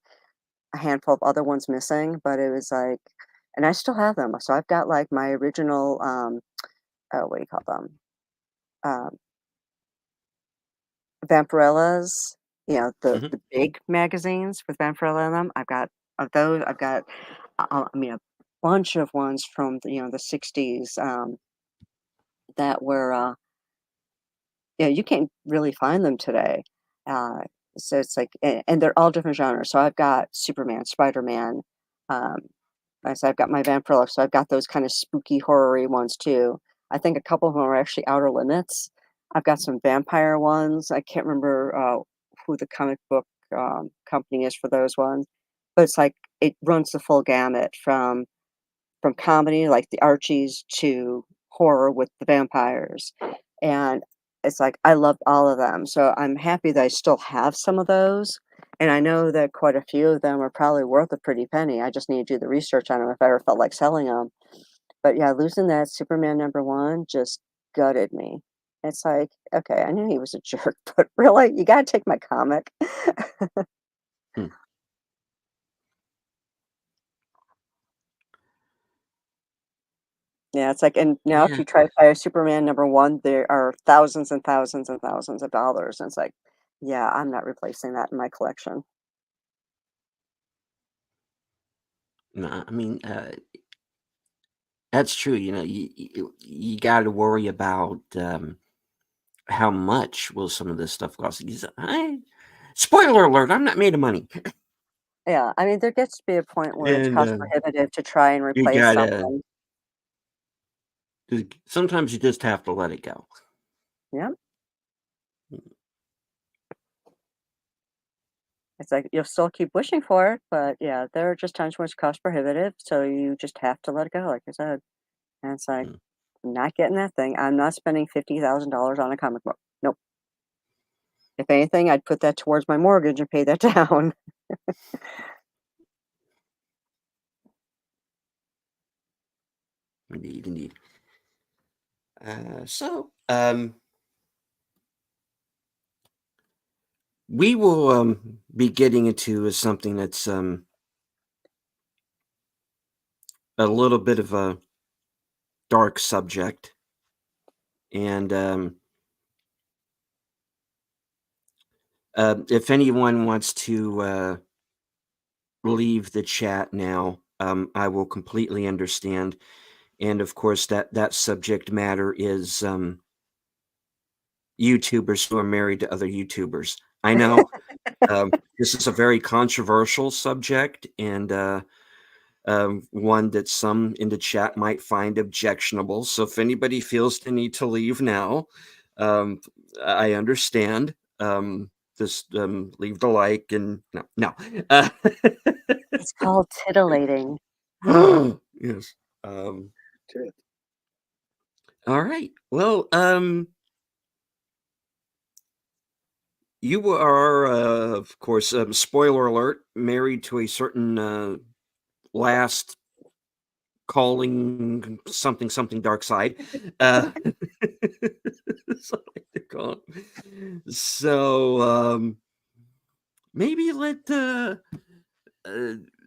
a handful of other ones missing, but it was like, and I still have them. So I've got like my original, what do you call them? Um, Vampirellas, Mhm. the big magazines with Vampirella in them, I've got of those, I've got, I mean, a bunch of ones from the '60s, that were, you can't really find them today. Uh, so it's like, and they're all different genres. So I've got Superman, Spider-Man, um, I've got my Vampirella, so I've got those kind of spooky horror-y ones too. I think a couple of them are actually Outer Limits. I've got some vampire ones. I can't remember, who the comic book, company is for those ones, but it's like it runs the full gamut from comedy like the Archies to horror with the vampires, and it's like I loved all of them, so I'm happy that I still have some of those, and I know that quite a few of them are probably worth a pretty penny. I just need to do the research on them if I ever felt like selling them. But yeah, losing that Superman #1 just gutted me. It's like, okay, I knew he was a jerk, but really? You gotta take my comic? Hmm. Yeah, it's like, and now if Yeah. you try to buy a Superman #1, there are thousands and thousands and thousands of dollars, and it's like, yeah, I'm not replacing that in my collection. No, I mean, that's true. You got to worry about how much will some of this stuff cost. Spoiler alert: I'm not made of money, Yeah, I mean, there gets to be a point where it's and cost prohibitive to try and you replace gotta. something. Sometimes you just have to let it go. Yeah. It's like you'll still keep wishing for it, but yeah, there are just times when it's cost prohibitive, so you just have to let it go, like I said. And it's like, Mm. I'm not getting that thing. I'm not spending $50,000 on a comic book. Nope. If anything, I'd put that towards my mortgage and pay that down. Indeed, indeed. So, we will be getting into something that's a little bit of a dark subject, and if anyone wants to leave the chat now, I will completely understand. And of course, that subject matter is YouTubers who are married to other YouTubers. I know this is a very controversial subject, and one that some in the chat might find objectionable. So if anybody feels the need to leave now, um, I understand. Just leave the like and no, no. It's called titillating. Yes. Um, all right. Well, you are, of course, spoiler alert, married to a certain last calling something something dark side. So I like to call it. So maybe let uh,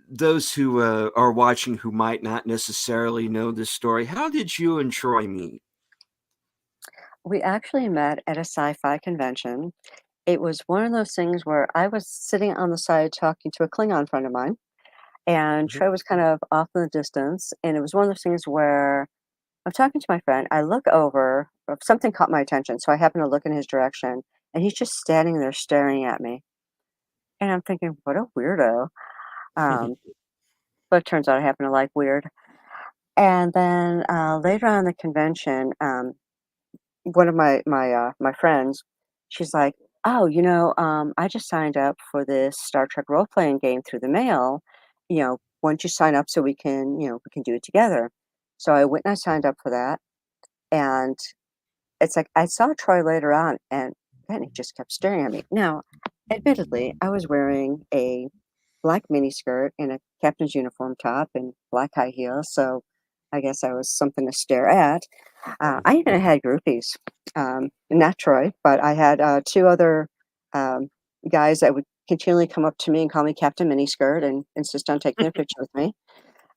those who are watching who might not necessarily know this story. How did you and Troy meet? We actually met at a sci-fi convention. It was one of those things where I was sitting on the side talking to a Klingon friend of mine, and Mhm. Trey was kind of off in the distance. And it was one of those things where I'm talking to my friend. I look over, something caught my attention. So I happen to look in his direction, and he's just standing there staring at me. And I'm thinking, what a weirdo. Um, but it turns out I happen to like weird. And then later on in the convention, one of my friends, she's like, "Oh, I just signed up for this Star Trek role playing game through the mail. Why don't you sign up so we can do it together?" So I went and I signed up for that, and it's like I saw Troy later on, and then he just kept staring at me. Now, admittedly, I was wearing a black miniskirt and a captain's uniform top and black high heels, so I guess I was something to stare at. I even had groupies, not Troy, but I had two other um, guys that would continually come up to me and call me Captain Miniskirt and insist on taking a picture with me.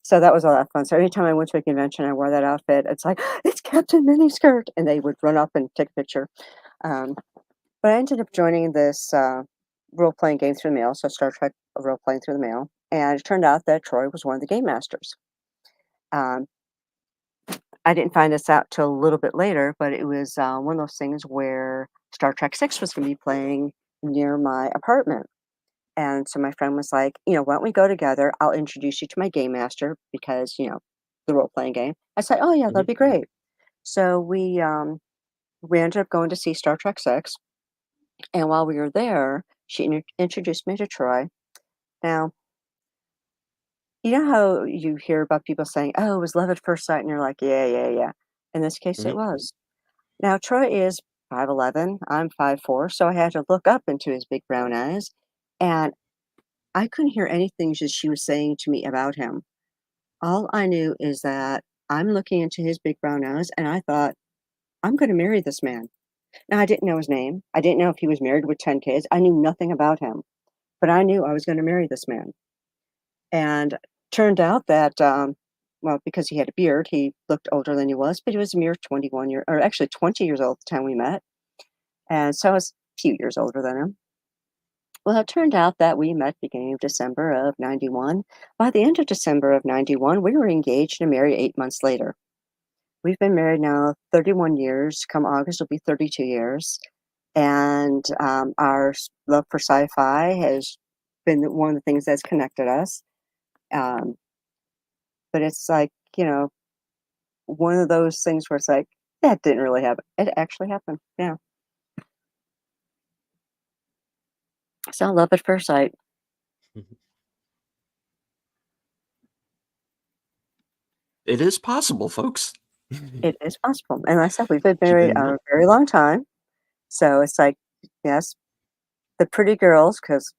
So that was a lot of fun. So anytime I went to a convention, I wore that outfit. It's like it's Captain Miniskirt, and they would run up and take a picture. Um, but I ended up joining this role playing game through the mail, so Star Trek role playing through the mail, and it turned out that Troy was one of the game masters. Um, I didn't find this out till a little bit later, but it was one of those things where Star Trek Six was going to be playing near my apartment. And so my friend was like, why don't we go together? I'll introduce you to my game master because, the role playing game. I said, oh, yeah, that'd Mhm. be great. So we ended up going to see Star Trek Six. And while we were there, she introduced me to Troy. Now, you know how you hear about people saying, oh, it was love at first sight? And you're like, yeah, yeah, yeah. In this case, it Mhm. was. Now Troy is 5'11", I'm 5'4", so I had to look up into his big brown eyes, and I couldn't hear anything that she was saying to me about him. All I knew is that I'm looking into his big brown eyes, and I thought, "I'm gonna marry this man." Now, I didn't know his name. I didn't know if he was married with 10 kids. I knew nothing about him, but I knew I was gonna marry this man. And turned out that, well, because he had a beard, he looked older than he was, but he was a mere 20 years old at the time we met. And so I was a few years older than him. Well, it turned out that we met beginning of December of 91. By the end of December of 91, we were engaged and married 8 months later. We've been married now 31 years. Come August, will be 32 years. And our love for sci fi has been one of the things that's connected us. Um, but it's like, one of those things where it's like, that didn't really happen. It actually happened. Yeah. So love at first sight. It is possible, folks. It is possible, and like I said, we've been Keep married in a very long time, so it's like, yes, the pretty girls, 'cause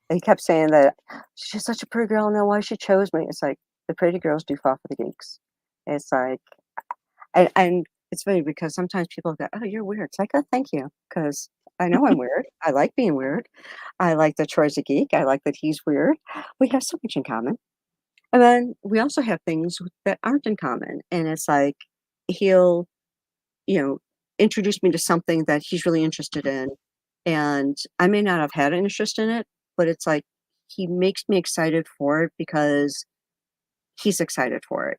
he kept saying that, "She's such a pretty girl, I don't know why she chose me." It's like, the pretty girls do fall for the geeks. It's like and it's funny because sometimes people go, "Oh, you're weird." It's like, "Oh, thank you, because I know I'm weird. I like being weird. I like that Troy's a geek. I like that he's weird. We have so much in common." And then we also have things that aren't in common, and it's like he'll, you know, introduce me to something that he's really interested in, and I may not have had an interest in it, but it's like he makes me excited for it because he's excited for it.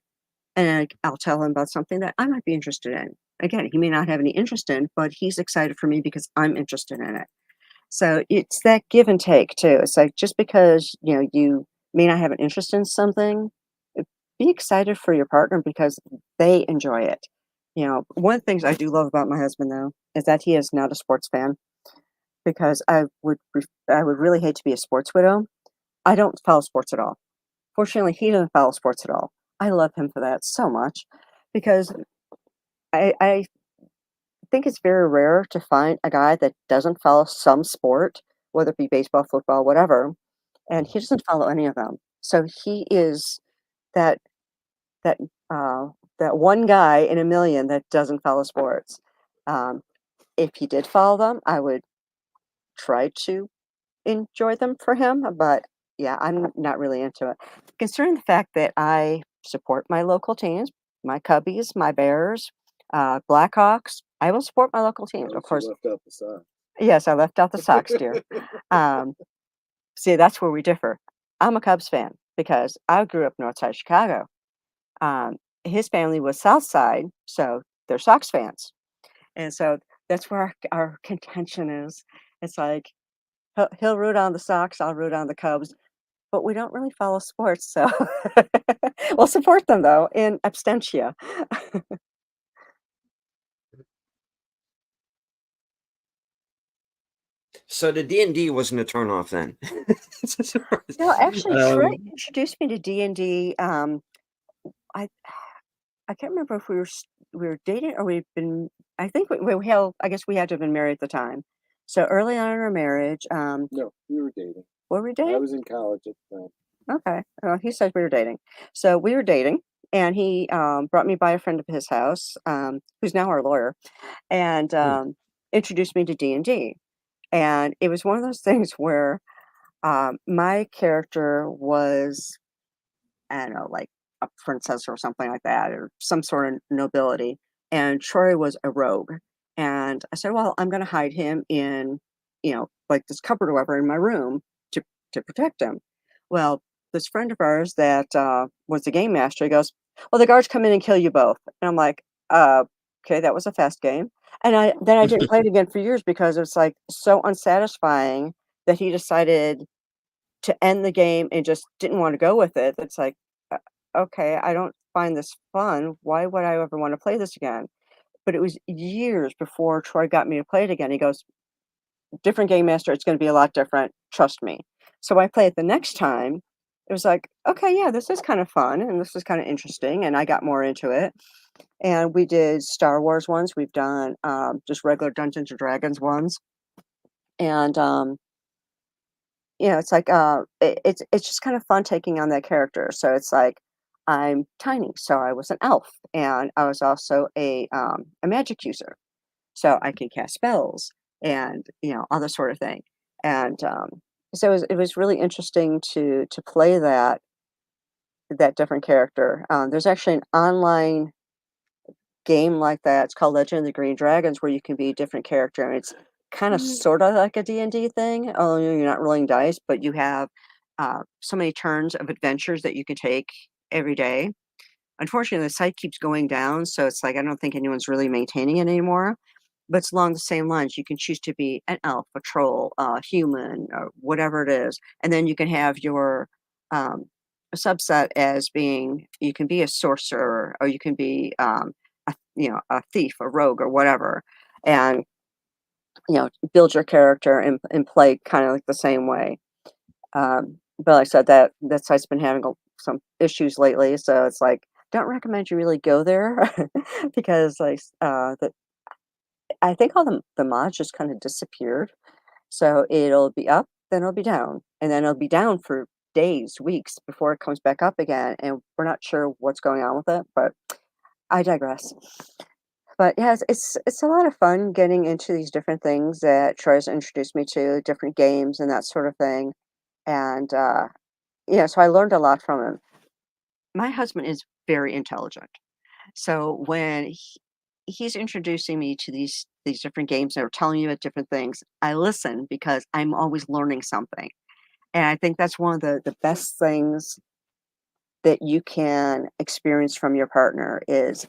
And I'll tell him about something that I might be interested in. Again, he may not have any interest in, but he's excited for me because I'm interested in it. So it's that give and take too. It's like just because, you may not have an interest in something, uh, be excited for your partner because they enjoy it. One of the things I do love about my husband though is that he is not a sports fan because I would really hate to be a sports widow. I don't follow sports at all. Fortunately, he doesn't follow sports at all. I love him for that so much because I think it's very rare to find a guy that doesn't follow some sport, whether it be baseball, football, whatever, and he doesn't follow any of them. So he is that that that one guy in a million that doesn't follow sports. Um, if he did follow them, I would try to enjoy them for him, but yeah, I'm not really into it. Considering the fact that I support my local teams, my Cubbies, my Bears, Blackhawks, I will support my local teams. Of Unless you course, left out the Sox. yes, I left out the Sox, dear. Um, See, that's where we differ. I'm a Cubs fan because I grew up north side Chicago. Um, his family was south side, so they're Sox fans. And so that's where our contention is. It's like he'll root on the Sox, I'll root on the Cubs, but we don't really follow sports, so we'll support them though in absentia. So the D&D wasn't a turn off then. No, actually, Troy um, introduced me to D&D. I I can't remember if we were dating or we've been. I think we held. I guess we had to have been married at the time. So early on in our marriage, No, we were dating. were we I dating? was in college at the time. Okay. Well, he said we were dating. So we were dating, and he brought me by a friend of his house, who's now our lawyer, and hmm, introduced me to D&D. And it was one of those things where my character was, I don't know, like a princess or something like that, or some sort of nobility. And Troy was a rogue. And I said, well, I'm going to hide him in, like this cupboard or whatever in my room to, to protect him. Well, this friend of ours that was the game master, he goes, well, the guards come in and kill you both. And I'm like, okay, that was a fast game. And I didn't play it again for years because it's like so unsatisfying that he decided to end the game and just didn't wanna go with it. It's like, okay, I don't find this fun. Why would I ever wanna play this again?" But it was years before Troy got me to play it again. He goes, "Different game master, it's gonna be a lot different, trust me." So I play it the next time. It was like, "Okay, yeah, this is kinda fun, and this is kinda interesting," and I got more into it. And we did Star Wars ones, we've done, just regular Dungeons& and Dragons ones, and, it's like, it's just kind of fun taking on that character. So it's like I'm tiny, so I was an elf, and I was also a magic user, so I can cast spells and all this sort of thing. And so it was really interesting to play that different character. There's actually an online game like that. It's called Legend of the Green Dragons, where you can be a different character, and it's kind of sort of like a D&D thing, although you're not rolling dice, but you have so many turns of adventures that you can take every day. Unfortunately, the site keeps going down, so it's like I don't think anyone's really maintaining it anymore. But it's along the same lines. You can choose to be an elf, a troll, a human, or whatever it is, and then you can have your um, subset as being you can be a sorcerer or you can be a thief, a rogue, or whatever, and build your character and play kind of like the same way. But like I said, that site's been having some issues lately, so it's like don't recommend you really go there because like I think all the mods just kind of disappeared. So it'll be up, then it'll be down, and then it'll be down for days, weeks before it comes back up again, and we're not sure what's going on with it, but I digress. But yeah, it's a lot of fun getting into these different things that Troy's introduced me to, different games and that sort of thing. And yeah, so I learned a lot from him. My husband is very intelligent. So when he's introducing me to these different games or telling me about different things, I listen because I'm always learning something. And I think that's one of the best things that you can experience from your partner is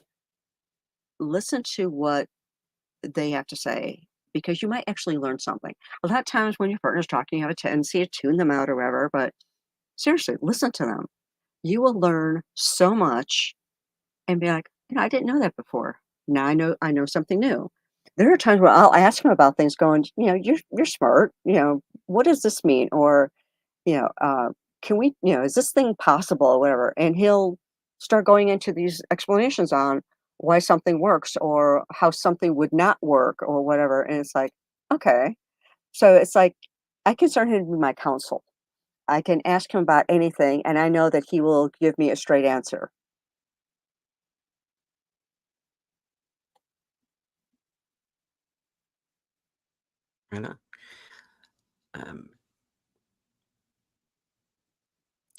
listen to what they have to say because you might actually learn something. A lot of times when your partner's talking, you have a tendency to tune them out or whatever, but seriously, listen to them. You will learn so much and be like, I didn't know that before. Now I know something new. There are times where I'll ask him about things going, you're smart, what does this mean? Or, you know, uh, can we, is this thing possible or whatever? And he'll start going into these explanations on why something works or how something would not work or whatever. And it's like, okay. So it's like I consider him to be my counsel. I can ask him about anything and I know that he will give me a straight answer. Right on. Um,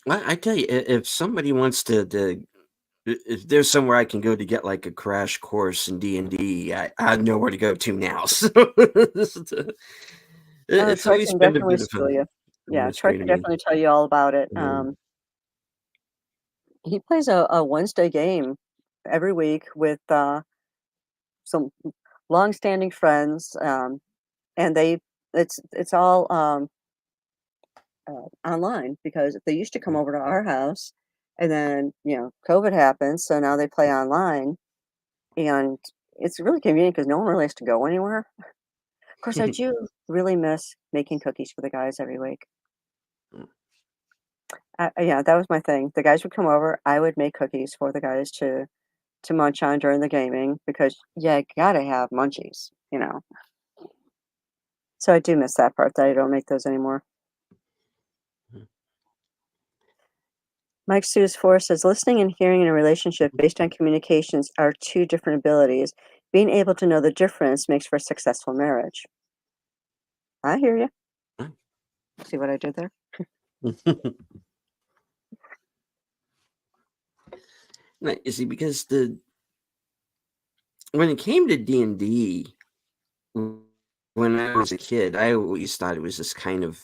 I tell you, if somebody wants if there's somewhere I can go to get like a crash course in D&D, I know where to go to now. So Oh, it's Troy always can been a definitely bit of school you. a Yeah, Troy mystery to can me. definitely tell you all about it. Um, He plays a Wednesday game every week with some long-standing friends, and it's all online because they used to come over to our house, and then COVID happened, so now they play online, and it's really convenient because no one really has to go anywhere. Of course, I do really miss making cookies for the guys every week. Yeah, that was my thing. The guys would come over, I would make cookies for the guys to munch on during the gaming because yeah, you gotta have munchies. So I do miss that part that I don't make those anymore. Mike Sue's Four says listening and hearing in a relationship based on communications are two different abilities. Being able to know the difference makes for a successful marriage. I hear you. See what I did there? No, you see, because when it came to D&D, when I was a kid, I always thought it was this kind of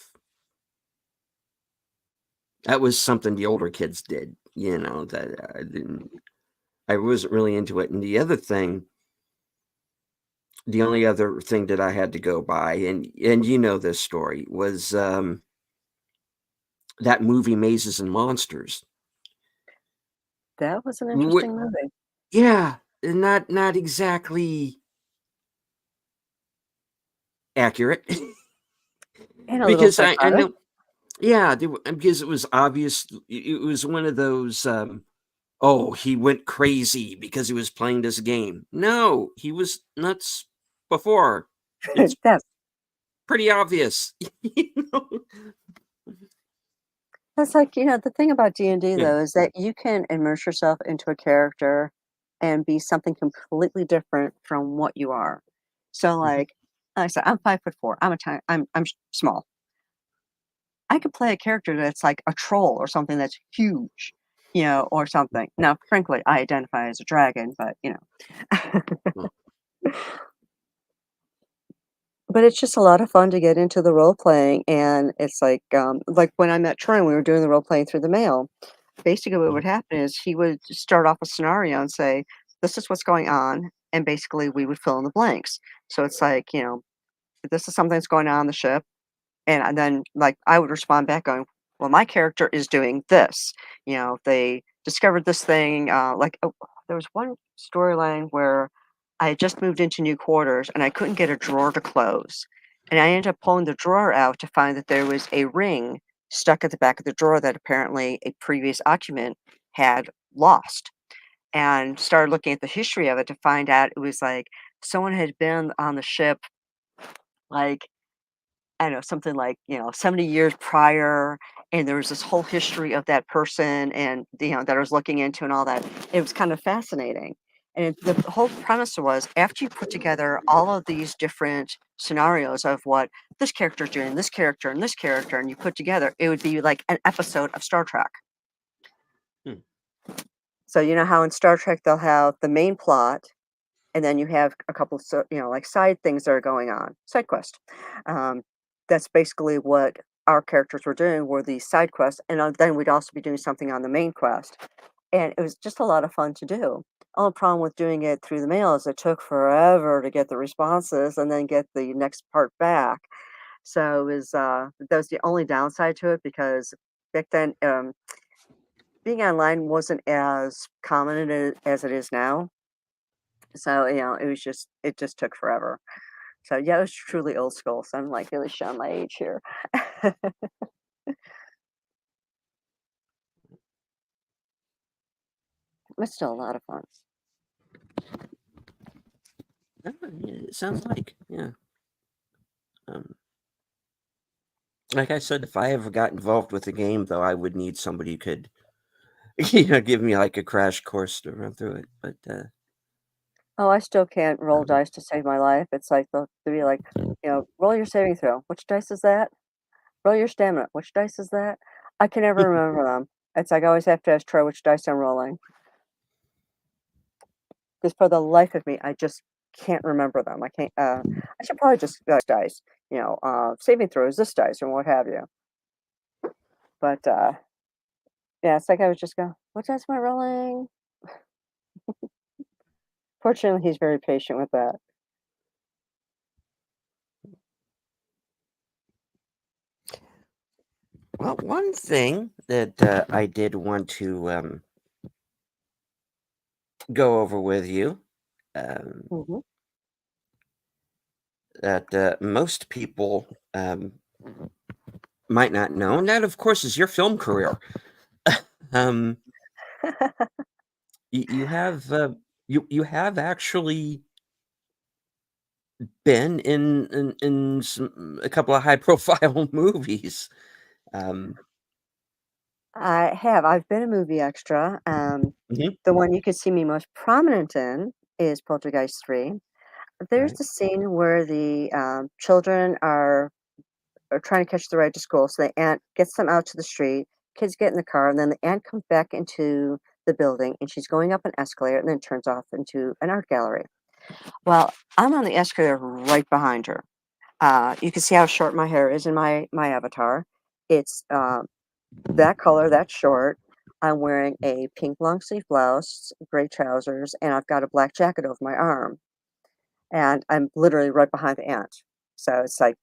that was something the older kids did. That I wasn't really into it. And the only other thing that I had to go by, and this story was that movie Mazes and Monsters. That was an Wh- interesting movie. Yeah, not exactly accurate And a little because I psychotic. know. Yeah, because it was obvious. It was one of those. Oh, he went crazy because he was playing this game. No, he was nuts before. It's That's pretty obvious. you know? that's like, the thing about D&D Yeah. though is that you can immerse yourself into a character and be something completely different from what you are. So Mhm. like I said, I'm 5'4". I'm small. I could play a character that's like a troll or something that's huge, or something. Now, frankly, I identify as a dragon, but. Well, But it's just a lot of fun to get into the role playing, and it's like when I met Troy, we were doing the role playing through the mail. Basically, what mhm. would happen is he would start off a scenario and say, "This is what's going on," and basically we would fill in the blanks. So it's like, this is something that's going on the ship. And then, like, I would respond back going, "Well, my character is doing this." They discovered this thing. There was one storyline where I had just moved into new quarters and I couldn't get a drawer to close. And I ended up pulling the drawer out to find that there was a ring stuck at the back of the drawer that apparently a previous occupant had lost. and started looking at the history of it to find out it was like someone had been on the ship, like, I don't know, something like, 70 years prior, and there was this whole history of that person and, that I was looking into and all that. It was kind of fascinating. And the whole premise was after you put together all of these different scenarios of what this character is doing, this character and this character, and you put together, it would be like an episode of Star Trek. Hmm. So you know how in Star Trek they'll have the main plot, and then you have a couple, like side things that are going on, side quest. Um, that's basically what our characters were doing were these side quests, and then we'd also be doing something on the main quest, and it was just a lot of fun to do. Only problem with doing it through the mail is it took forever to get the responses and then get the next part back. So it was that was the only downside to it because back then being online wasn't as common as it is now. So, it just took forever. So, yeah, it was truly old school, so I'm, like, really showing my age here. But still a lot of fun. Yeah, it sounds like, yeah. Like I said, if I ever got involved with a game, though, I would need somebody who could, give me like a crash course to run through it. But Oh, I still can't roll um, dice to save my life. It's like they'll be like, "Roll your saving throw. Which dice is that? Roll your stamina. Which dice is that?" I can never remember them. It's like I always have to ask Troy which dice I'm rolling. Because for the life of me, I just can't remember them. I can't, I should probably just, dice, saving throws, this dice, and what have you. But, yeah, it's like I would just go, "What dice am I rolling?" Fortunately, he's very patient with that. well, one thing that I did want to go over with you um, Mhm. that most people might not know, and that, of course, is your film career. um, you have you have actually been in a couple of high profile movies. Um, I have. I've been a movie extra. mhm, The one you could see me most prominent in is Poltergeist 3. There's right. the scene where the, children are trying to catch the ride to school, so the aunt gets them out to the street, kids get in the car, and then the aunt comes back into the building, and she's going up an escalator and then turns off into an art gallery. Well, I'm on the escalator right behind her. You can see how short my hair is in my avatar. It's, that color, that short. I'm wearing a pink long sleeve blouse, gray trousers, and I've got a black jacket over my arm, and I'm literally right behind the aunt. So it's like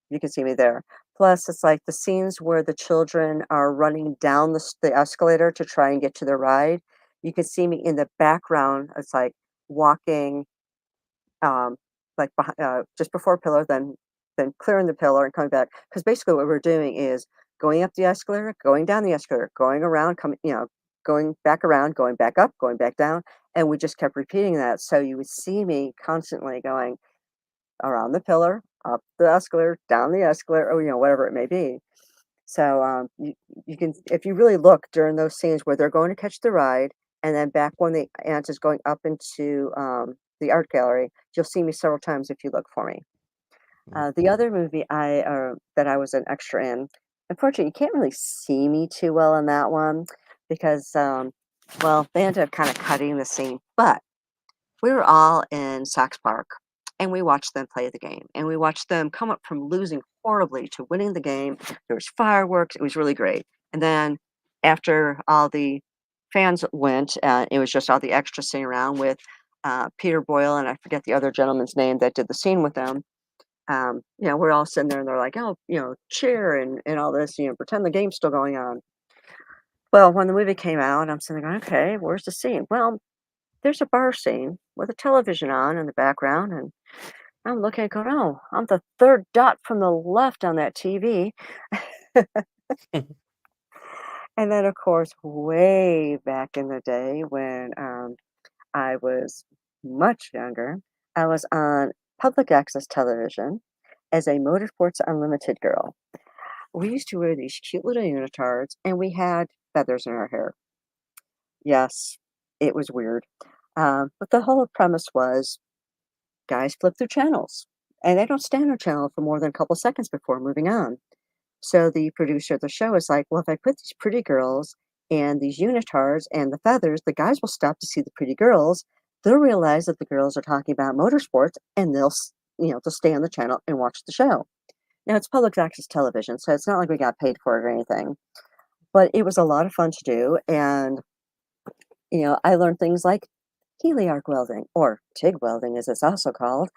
you can see me there. Plus, it's like the scenes where the children are running down the escalator to try and get to the ride. You can see me in the background. It's like walking, um, like just before pillar, then clearing the pillar and coming back. Because basically, what we're doing is going up the escalator, going down the escalator, going around, coming, going back around, going back up, going back down, and we just kept repeating that. So you would see me constantly going around the pillar, up the escalator, down the escalator, or whatever it may be. So you can, if you really look during those scenes where they're going to catch the ride, and then back when the aunt is going up into the art gallery, you'll see me several times if you look for me. The other movie that I was an extra in, unfortunately, you can't really see me too well in that one because, well, they ended up kind of cutting the scene, but we were all in Sox Park, and we watched them play the game, and we watched them come up from losing horribly to winning the game. There was fireworks, it was really great, and then after all the fans went, it was just all the extras sitting around with, Peter Boyle, and I forget the other gentleman's name that did the scene with them. We're all sitting there, and they're like, "Oh, cheer," and all this, pretend the game's still going on. Well, when the movie came out, I'm sitting there going, "Okay, where's the scene?" Well, there's a bar scene with a television on in the background, and I'm looking and going, "Oh, I'm the third dot from the left on that TV." And then, of course, way back in the day when I was much younger, I was on public access television as a Motorsports Unlimited girl. We used to wear these cute little unitards, and we had feathers in our hair. Yes, it was weird. But the whole premise was guys flip through channels, and they don't stay on a channel for more than a couple seconds before moving on. So the producer of the show is like, well, if I put these pretty girls and these unitards and the feathers, the guys will stop to see the pretty girls. They'll realize that the girls are talking about motorsports, and they'll stay on the channel and watch the show. Now it's public access television, so it's not like we got paid for it or anything. But it was a lot of fun to do, and I learned things like Healy arc welding, or TIG welding as it's also called,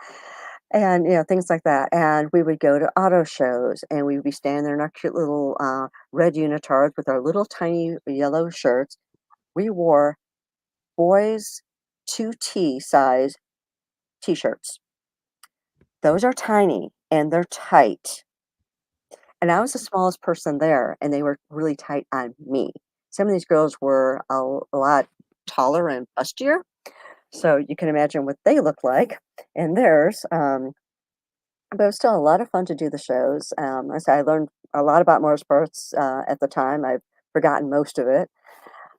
and things like that. And we would go to auto shows, and we would be standing there in our cute little red unitards with our little tiny yellow shirts. We wore boys 2T size t-shirts. Those are tiny and they're tight. And I was the smallest person there, and they were really tight on me. Some of these girls were a lot taller and bustier, so you can imagine what they look like in theirs. But it was still a lot of fun to do the shows. I learned a lot about motorsports at the time. I've forgotten most of it.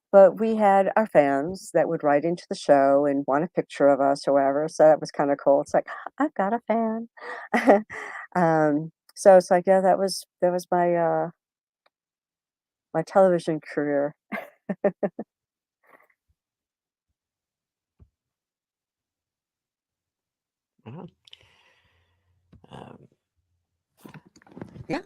But we had our fans that would write into the show and want a picture of us or whatever. So that was kind of cool. It's like, I've got a fan. So it's like, yeah, that was my television career. Uh-huh. Um, yeah,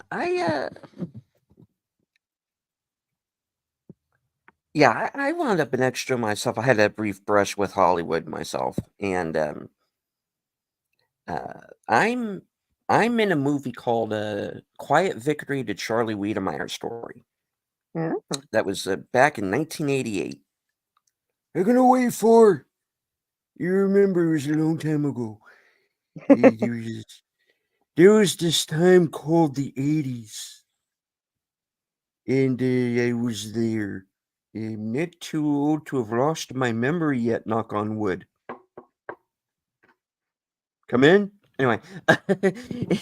I wound up an extra myself. I had a brief brush with Hollywood myself, and I'm in a movie called Quiet Victory: The Charlie Wiedemeyer Story. Yeah. That was back in 1988. I'm gonna wait for. You remember it was a long time ago. There was this time called the 80s, and I was there. I'm not too old to have lost my memory yet, knock on wood. Come in? Anyway,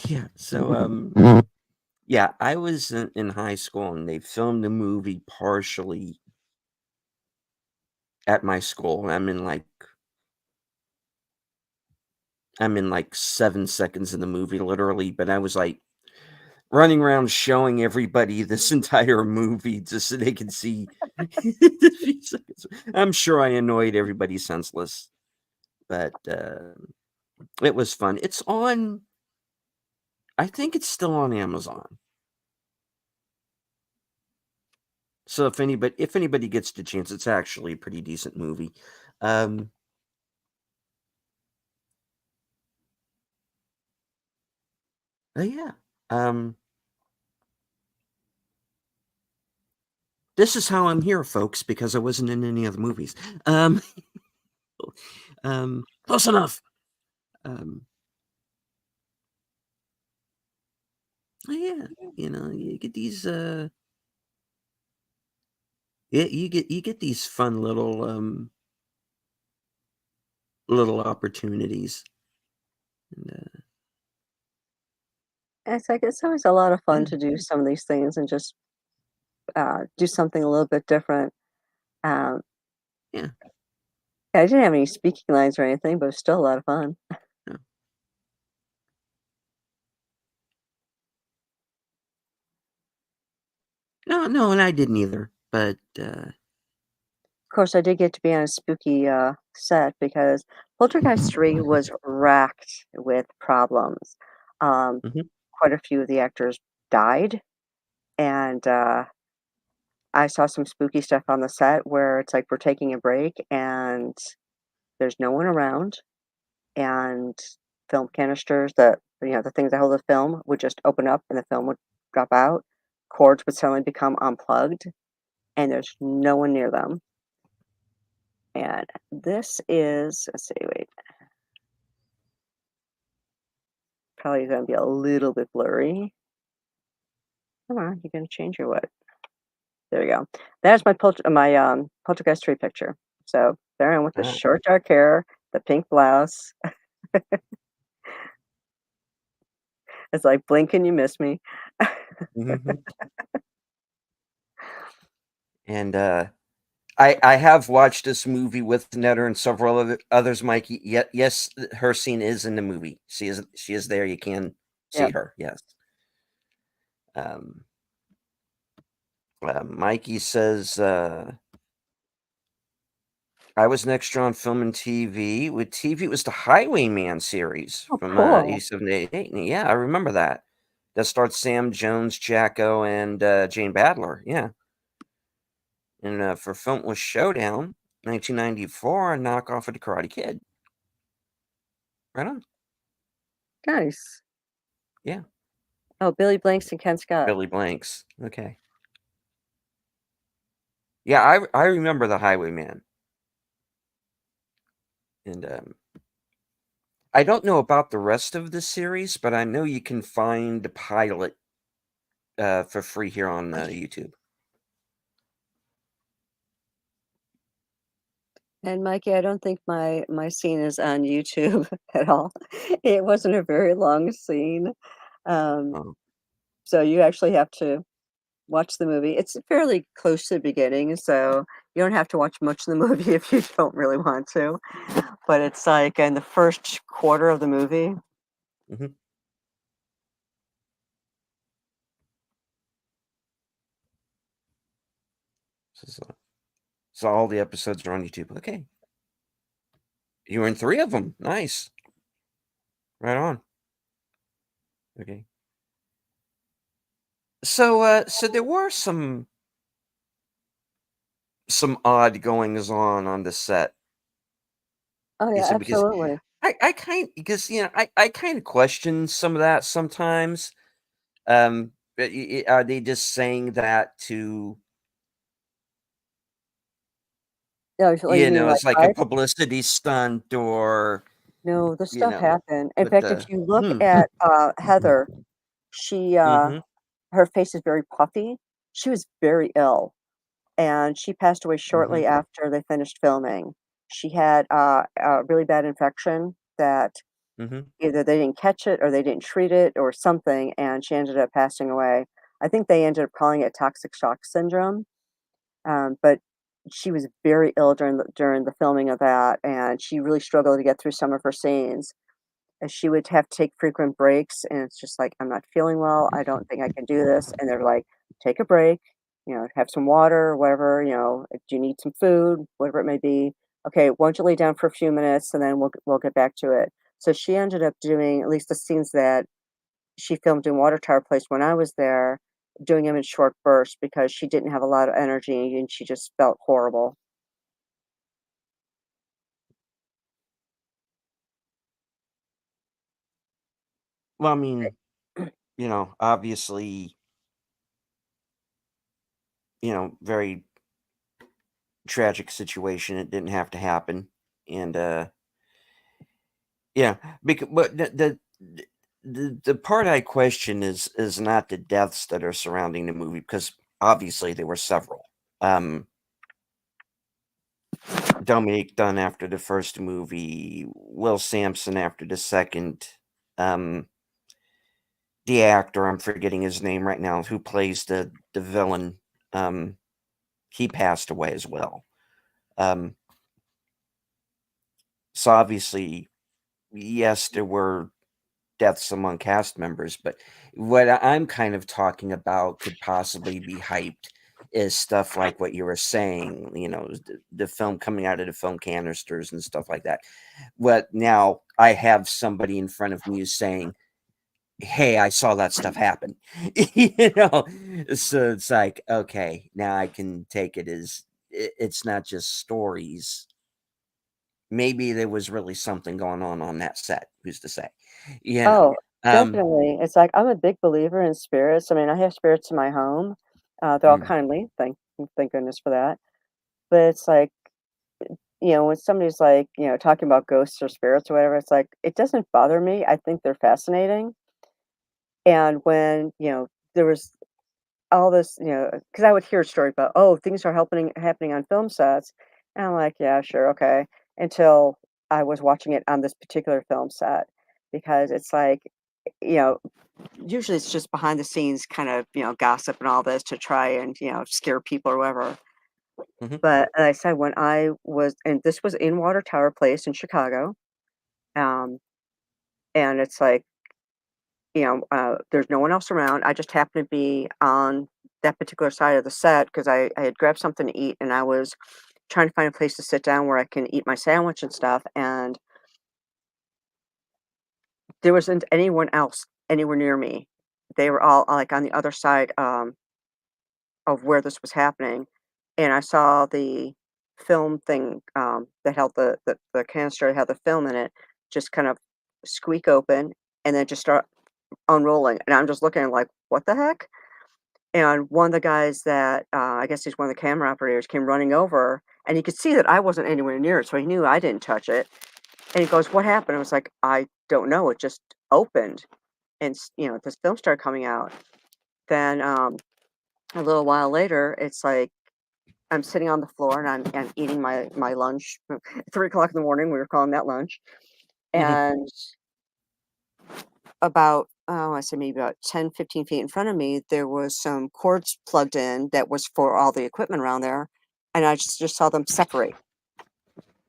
yeah, so, yeah, I was in high school, and they filmed the movie partially at my school. I'm in like 7 seconds of the movie, literally, but I was, like, running around showing everybody this entire movie just so they could see the few seconds. I'm sure I annoyed everybody senseless, but, it was fun. It's on I think it's still on Amazon. So if anybody gets the chance, it's actually a pretty decent movie. Um, yeah. Um, this is how I'm here, folks, because I wasn't in any of the movies. Um, close enough. Um, yeah, you get these yeah, you get these fun little opportunities. And, It's always a lot of yeah, fun to do some of these things and just do something a little bit different. Um, yeah, I didn't have any speaking lines or anything, but it was still a lot of fun. yeah. No, no, and I didn't either. But Of course, I did get to be on a spooky set because Poltergeist 3 was racked with problems. Um, mhm. Quite a few of the actors died, and I saw some spooky stuff on the set where it's like we're taking a break and there's no one around, and film canisters, the things that hold the film would just open up and the film would drop out. Cords would suddenly become unplugged, and there's no one near them. And this is, let's see, wait, probably gonna be a little bit blurry. Come on, you gonna change your what? There you go. There's my Poltergeist 3 picture. So, there I am with the Ah, short dark hair, the pink blouse. It's like, "Blink and you miss me." mhm. And, I have watched this movie with Netter and several others, Mikey. Yes, her scene is in the movie. She is there, you can see Yep. her, yes. Um, Mikey says, "I was an extra on film and TV. With TV, it was the Highwayman series Oh, from, cool. 87 to 88." And yeah, I remember that. That starts Sam Jones, Jacko, and, Jane Badler, yeah. And, for film was Showdown, 1994, a knockoff of The Karate Kid. Right on. Nice. Yeah, Oh, Billy Blanks and Ken Scott. Billy Blanks. Okay. Yeah, I remember The Highwayman, and, I don't know about the rest of the series, but I know you can find the pilot, for free here on, YouTube. And Mikey, I don't think my scene is on YouTube at all. It wasn't a very long scene. Um, Oh, so you actually have to watch the movie. It's fairly close to the beginning, so you don't have to watch much of the movie if you don't really want to. But it's like in the first quarter of the movie. mhm. So all the episodes are on YouTube. Okay. You were in 3 of them. Nice. Right on. Okay. So there were some odd goings on the set. Oh You yeah, see, because absolutely. I kind because, I kinda question some of that sometimes. But are they just saying that to, No, so you mean like it's like a hype? publicity stunt or, No, this you stuff know, happened. In with fact, if the you look hmm. at Heather, she Mhm, her face is very puffy. She was very ill, and she passed away mhm, shortly after they finished filming. She had a really bad infection that mhm. either they didn't catch it or they didn't treat it or something, and she ended up passing away. I think they ended up calling it toxic shock syndrome, but she was very ill during the filming of that, and she really struggled to get through some of her scenes. And she would have to take frequent breaks, and it's just like, "I'm not feeling well. I don't think I can do this." And they're like, "Take a break, have some water, whatever, do you need some food?" Whatever it may be. "Okay, why don't you lay down for a few minutes and then we'll get back to it." So she ended up doing at least the scenes that she filmed in Water Tower Place when I was there, doing them in short bursts because she didn't have a lot of energy and she just felt horrible. Well, I mean, obviously, very tragic situation. It didn't have to happen, and, yeah, but the part I question is not the deaths that are surrounding the movie, because obviously there were several. Um, Dominique Dunn after the first movie, Will Sampson after the second, um, the actor, I'm forgetting his name right now, who plays the villain, um, he passed away as well. Um, so obviously, yes, there were deaths among cast members, but what I'm kind of talking about could possibly be hyped is stuff like what you were saying, the film coming out of the film canisters and stuff like that. What now I have somebody in front of me who's saying, "Hey, I saw that stuff happen." you know, so it's like, okay, now I can take it as it's not just stories. Maybe there was really something going on that set. Who's to say? You know, Oh, um, definitely. It's like I'm a big believer in spirits. I mean, I have spirits in my home. They're all mm, kindly, thank goodness for that. But it's like, when somebody's like, talking about ghosts or spirits or whatever, it's like it doesn't bother me. I think they're fascinating. And when, there was all this, because I would hear stories about, oh, things are happening on film sets, and I'm like, yeah, sure, okay, until I was watching it on this particular film set, because it's like, you know, usually it's just behind the scenes kind of, gossip and all this to try and, scare people or whatever. Mhm. But like I said, when I was, and this was in Water Tower Place in Chicago, um, and it's like, there's no one else around. I just happened to be on that particular side of the set because I had grabbed something to eat and I was trying to find a place to sit down where I can eat my sandwich and stuff. And there wasn't anyone else anywhere near me. They were all like on the other side of where this was happening. And I saw the film thing that held the canister that had the film in it just kind of squeak open and then just start unrolling. And I'm just looking like, what the heck? And one of the guys that, I guess he's one of the camera operators, came running over, and he could see that I wasn't anywhere near it, so he knew I didn't touch it. And he goes, "What happened?" I was like, "I don't know. It just opened, and this film started coming out." Then a little while later, it's like I'm sitting on the floor and I'm eating my lunch. 3 o'clock in the morning, we were calling that lunch, Mhm. and about, oh, I say maybe about 10, 15 feet in front of me, there was some cords plugged in that was for all the equipment around there, and I just saw them separate.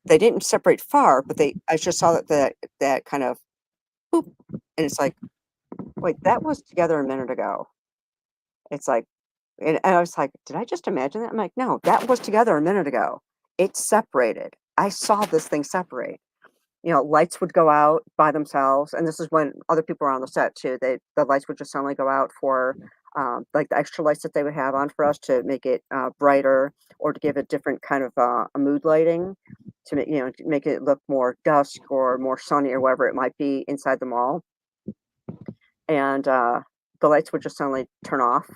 They didn't separate far, but I just saw that kind of boop, and it's like, wait, that was together a minute ago. It's like, and I was like, did I just imagine that? I'm like, no, that was together a minute ago. It separated. I saw this thing separate. Lights would go out by themselves, and this is when other people were on the set too. The lights would just suddenly go out for like the extra lights that they would have on for us to make it brighter or to give it different kind of a mood lighting to make it look more dusk or more sunny or whatever it might be inside the mall. And the lights would just suddenly turn off,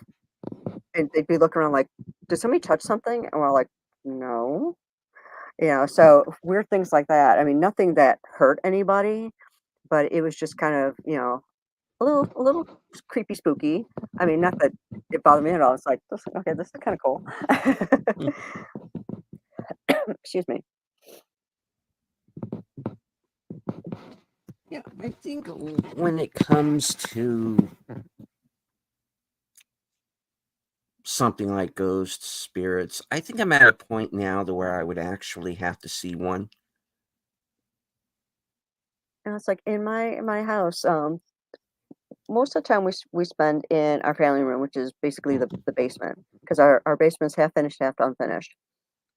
and they'd be looking around like, "Did somebody touch something?" And we're like, "No." So weird things like that. I mean, nothing that hurt anybody, but it was just kind of, a little creepy, spooky. I mean, not that it bothered me at all. It's like, okay, this is kind of cool. Mm. Excuse me. Yeah, I think when it comes to something like ghosts, spirits, I think I'm at a point now to where I would actually have to see one. And it's like in my house. Most of the time we spend in our family room, which is basically the basement, because our basement's half finished, half unfinished.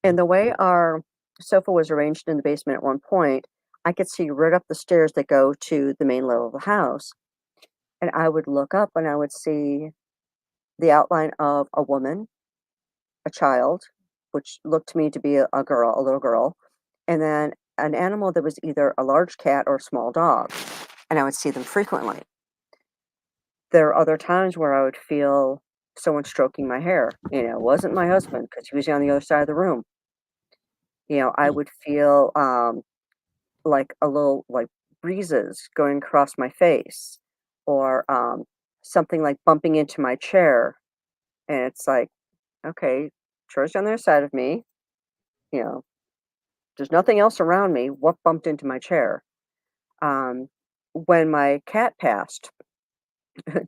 And the way our sofa was arranged in the basement at one point, I could see right up the stairs that go to the main level of the house. And I would look up and I would see the outline of a woman, a child, which looked to me to be a girl, a little girl, and then an animal that was either a large cat or a small dog. And I would see them frequently. There are other times where I would feel someone stroking my hair. It wasn't my husband because he was on the other side of the room. I Mm. would feel like a little like breezes going across my face or something like bumping into my chair. And it's like, okay, chair's on the other side of me. You know, there's nothing else around me. What bumped into my chair? Um, when my cat passed,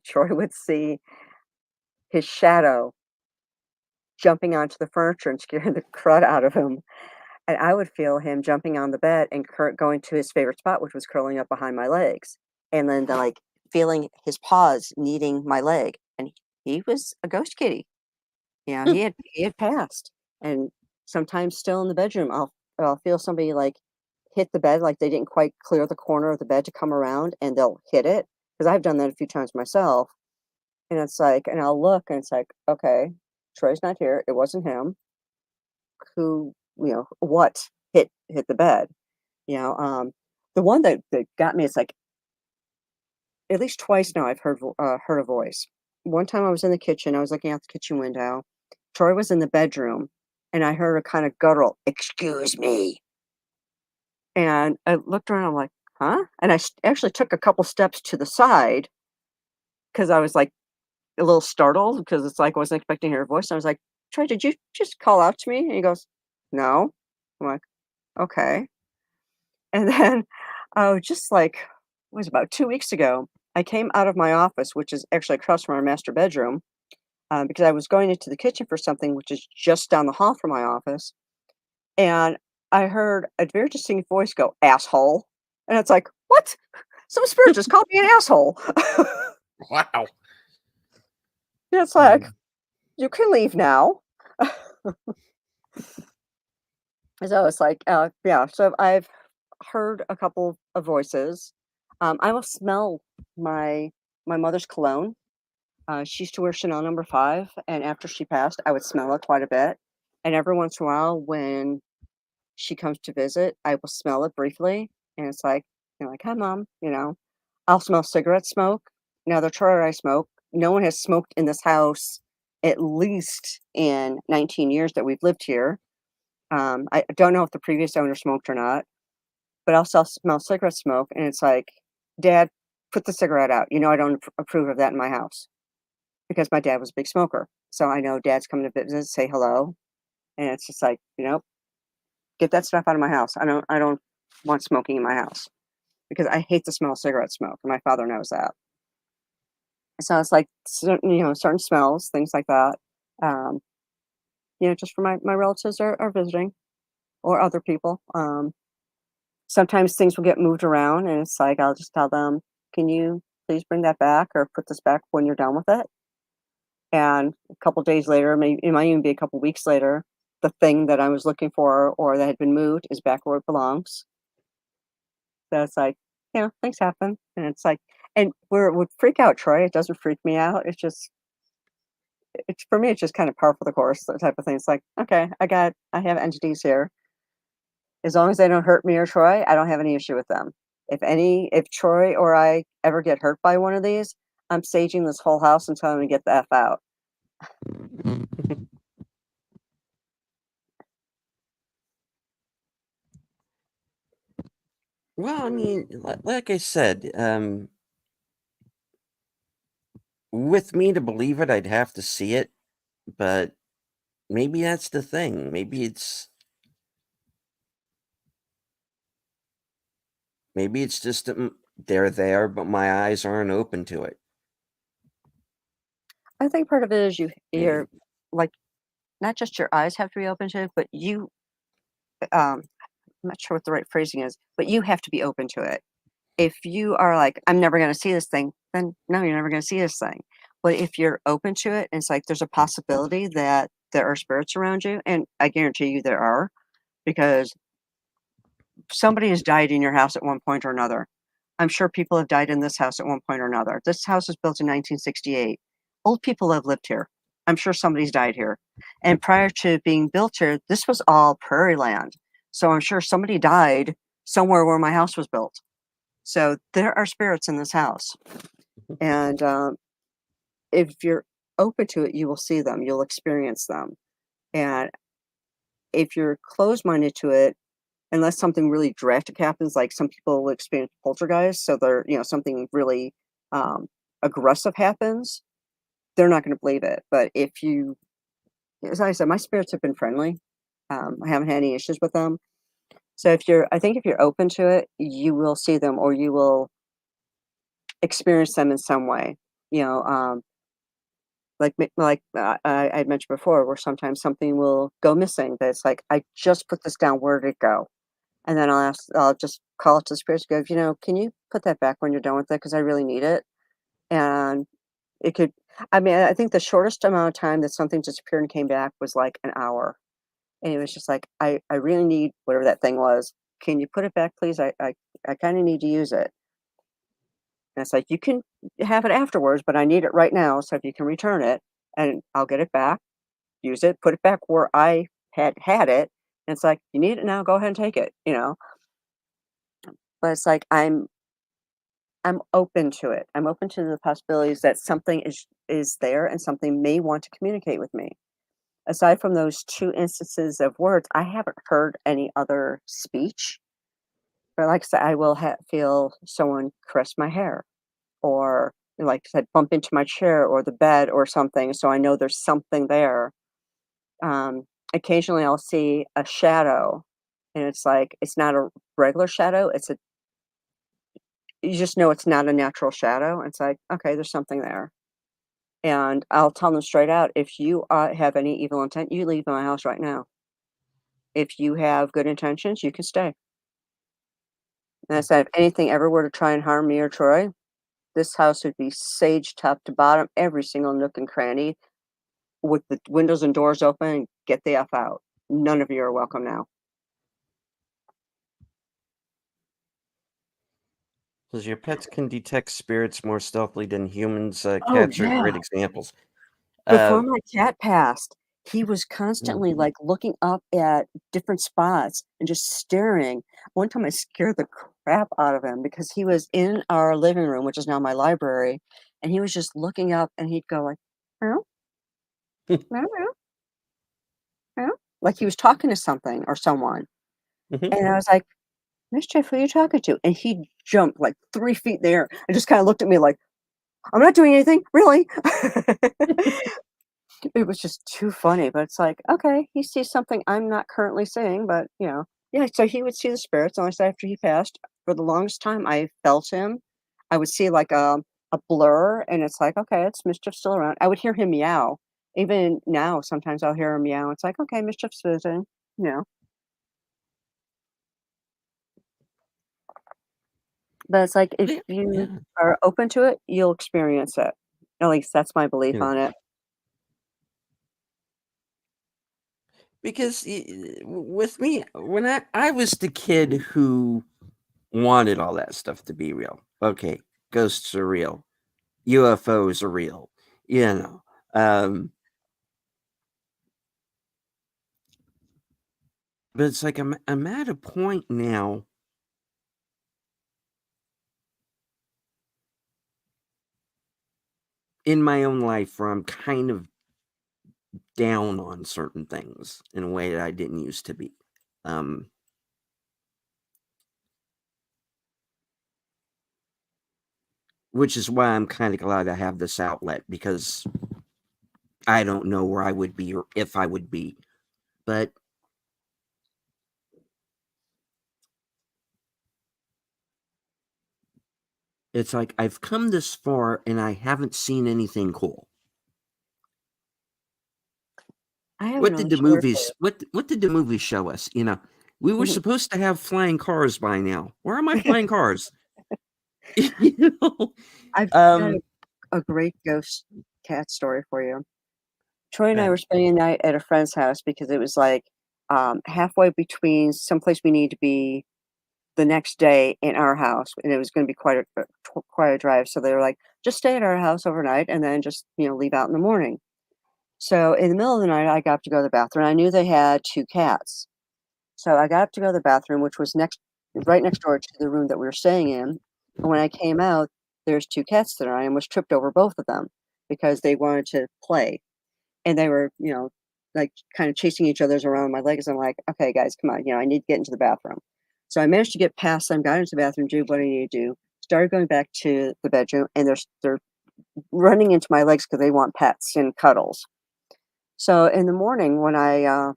Troy would see his shadow jumping onto the furniture and scaring the crud out of him. And I would feel him jumping on the bed and going to his favorite spot, which was curling up behind my legs. And then like feeling his paws kneading my leg. And he was a ghost kitty. He had passed. And sometimes still in the bedroom, I'll feel somebody like hit the bed like they didn't quite clear the corner of the bed to come around and they'll hit it. Because I've done that a few times myself. And it's like, and I'll look and it's like, okay, Troy's not here. It wasn't him. Who, what hit the bed? The one that got me, it's like at least twice now I've heard a voice. One time I was in the kitchen, I was looking out the kitchen window. Troy was in the bedroom, and I heard a kind of guttural, "Excuse me," and I looked around. I'm like, "Huh?" And I actually took a couple steps to the side because I was like, a little startled because it's like I wasn't expecting to hear her voice. I was like, "Troy, did you just call out to me?" And he goes, "No." I'm like, "Okay." And then, just like it was about 2 weeks ago, I came out of my office, which is actually across from our master bedroom, because I was going into the kitchen for something, which is just down the hall from my office, and I heard a very distinct voice go, "Asshole," and it's like, "What? Some spirit just called me an asshole." Wow. It's like, "You can leave now." So it's like, yeah, so I've heard a couple of voices. I will smell my my mother's cologne. She used to wear Chanel number 5, and after she passed, I would smell it quite a bit. And every once in a while, when she comes to visit, I will smell it briefly, and it's like, "Hi, mom," I'll smell cigarette smoke. Now, the Troy I smoke, no one has smoked in this house at least in 19 years that we've lived here. I don't know if the previous owner smoked or not, but I'll still smell cigarette smoke, and it's like, "Dad, put the cigarette out. I don't approve of that in my house." Because my dad was a big smoker. So I know dad's coming to visit, say hello, and it's just like, get that stuff out of my house. I don't want smoking in my house because I hate the smell of cigarette smoke, and my father knows that. So it's like certain smells, things like that. Um, just for my relatives are visiting or other people. Sometimes things will get moved around, and it's like I'll just tell them, "Can you please bring that back or put this back when you're done with it?" And a couple days later, maybe it might even be a couple weeks later, the thing that I was looking for or that had been moved is back where it belongs. So it's like, things happen. And it's like, and where it would freak out Troy, it doesn't freak me out. It's for me, it's just kind of par for the course, that type of thing. It's like, okay, I have entities here. As long as they don't hurt me or Troy, I don't have any issue with them. If Troy or I ever get hurt by one of these, I'm saging this whole house and telling them to get the F out. Well, I mean, like I said, with me to believe it, I'd have to see it, but maybe that's the thing. Maybe it's just that they're there, but my eyes aren't open to it. I think part of it is Maybe. you're like not just your eyes have to be open to it, but um, I'm not sure what the right phrasing is, but you have to be open to it. If you are like, I'm never going to see this thing, then no, you're never going to see this thing. But if you're open to it, and it's like there's a possibility that there are spirits around you, and I guarantee you there are, because somebody has died in your house at one point or another. I'm sure people have died in this house at one point or another. This house was built in 1968. Old people have lived here. I'm sure somebody's died here. And prior to being built here, this was all prairie land. So I'm sure somebody died somewhere where my house was built. So there are spirits in this house. And if you're open to it, you will see them, you'll experience them. And if you're closed minded to it, unless something really drastic happens, like some people will experience poltergeist, so they're, something really um, aggressive happens, they're not going to believe it. But if you, as I said, my spirits have been friendly. I haven't had any issues with them. So I think if you're open to it, you will see them or you will experience them in some way. You know, I had mentioned before, where sometimes something will go missing. That's like I just put this down. Where did it go? And then I'll just call it to the spirits, go, can you put that back when you're done with it? Because I really need it. And it could, I mean, I think the shortest amount of time that something disappeared and came back was like an hour. And it was just like, I really need whatever that thing was. Can you put it back, please? I kind of need to use it. And it's like, you can have it afterwards, but I need it right now. So if you can return it and I'll get it back, use it, put it back where I had it. And it's like, you need it now, go ahead and take it. But it's like I'm open to it. I'm open to the possibilities that something is there and something may want to communicate with me. Aside from those 2 instances of words, I haven't heard any other speech. But like I said, I will feel someone caress my hair or like I said, bump into my chair or the bed or something, so I know there's something there. Occasionally I'll see a shadow, and it's like it's not a regular shadow, you just know it's not a natural shadow. It's like, okay, there's something there. And I'll tell them straight out, if you have any evil intent, you leave my house right now. If you have good intentions, you can stay. And I said, if anything ever were to try and harm me or Troy, this house would be sage top to bottom, every single nook and cranny, with the windows and doors open, and get the F out. None of you are welcome now. Because your pets can detect spirits more stealthily than humans. Oh, Cats are yeah. great examples. Before my cat passed, he was Mm. constantly, like, looking up at different spots and just staring. One time I scared the crap out of him because he was in our living room, which is now my library, and he was just looking up and he'd go like, "Meow, meow, meow, meow," like he was talking to something or someone. Mhm. And I was like, "Mischief, who are you talking to?" And he jumped like 3 feet in the air and just kinda looked at me like, "I'm not doing anything, really?" It was just too funny, but it's like, okay, he sees something I'm not currently seeing, but yeah. So he would see the spirits. And I said after he passed, for the longest time, I felt him. I would see like a blur, and it's like, okay, it's Mischief still around. I would hear him meow. Even now, sometimes I'll hear him meow. It's like, okay, Mischief's visiting. You know, but it's like if Yeah, you yeah, are open to it, you'll experience it. At least that's my belief yeah. on it. Because with me, when I was the kid who wanted all that stuff to be real. Okay, ghosts are real, UFOs are real. You know, um, but it's like I'm at a point now in my own life where I'm kind of down on certain things in a way that I didn't used to be. Um, which is why I'm kind of glad I have this outlet because I don't know where I would be or if I would be. But it's like I've come this far and I haven't seen anything cool. I have What another did the story for movies what did the movies show us? We were you. supposed to have flying cars by now. Where are my flying cars? you know? I've got Um a great ghost cat story for you. Troy and I uh, were spending the night at a friend's house because it was like halfway between someplace we need to be the next day in our house, and it was going to be quite a drive. So they were like, just stay at our house overnight, and then just leave out in the morning. So in the middle of the night, I got up to go to the bathroom. I knew they had two cats, so I got up to go to the bathroom, which was right next door to the room that we were staying in. And when I came out, there's two cats there. I almost tripped over both of them because they wanted to play. And they were, like, kinda chasing each other's around my legs. I'm like, "Okay, guys, come on, I need to get into the bathroom." So I managed to get past them, got into the bathroom, did what I need to do, started going back to the bedroom, and they're running into my legs because they want pets and cuddles. So in the morning when I,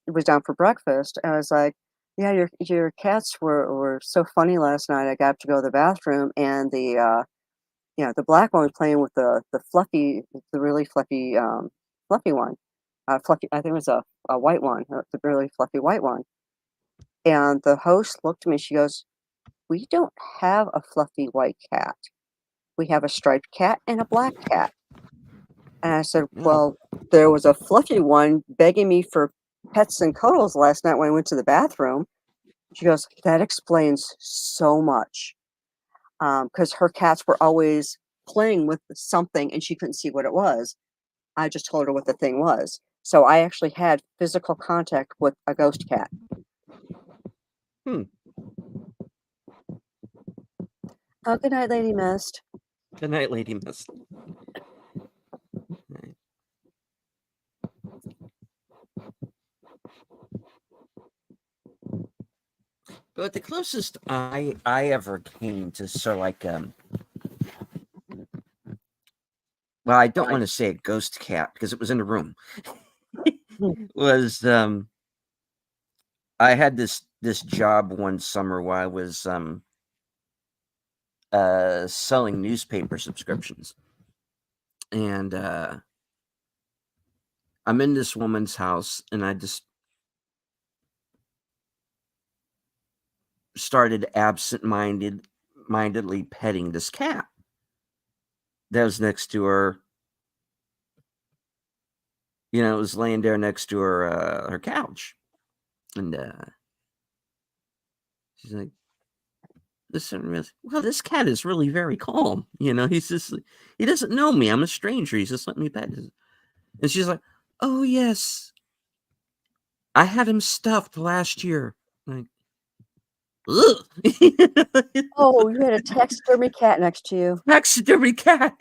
was down for breakfast, I was like, "Yeah, your cats were so funny last night. I got up to go to the bathroom, and the black one was playing with the really fluffy one. Fluffy, I think it was a white one, the really fluffy white one. And the host looked at me. She goes, "We don't have a fluffy white cat. We have a striped cat and a black cat." And I said, no. "Well, there was a fluffy one begging me for pets and cuddles last night when I went to the bathroom." She goes, "That explains so much." Because her cats were always playing with something and she couldn't see what it was. I just told her what the thing was. So I actually had physical contact with a ghost cat. Hmm. Oh, good night, Lady Mist. Good night, Lady Miss. Right. But the closest I ever came to sort of like well, I don't want to say a ghost cat because it was in the room. Hmm. Was I had this job one summer while I was selling newspaper subscriptions, and I'm in this woman's house, and I just started absent-mindedly petting this cat that was next to her. You know, it was laying there next to her couch, and she's like, well, this cat is really very calm. You know, he doesn't know me. I'm a stranger. He's just letting me pet his. And she's like, oh, yes, I had him stuffed last year. Like, ugh. Oh, you had a taxidermy cat next to you. Taxidermy cat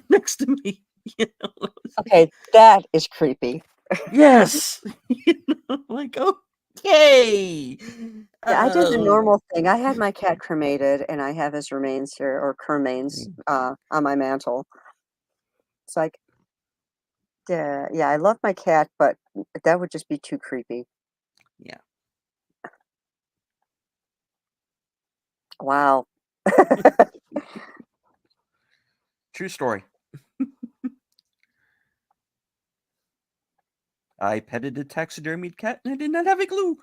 next to me. You know? Okay, that is creepy. Yes. You know, like, okay. Yeah, I did the normal thing. I had my cat cremated, and I have his remains here, or cremains, on my mantle. It's like, yeah, I love my cat, but that would just be too creepy. Yeah. Wow. True story. I petted a taxidermied cat and I did not have a clue.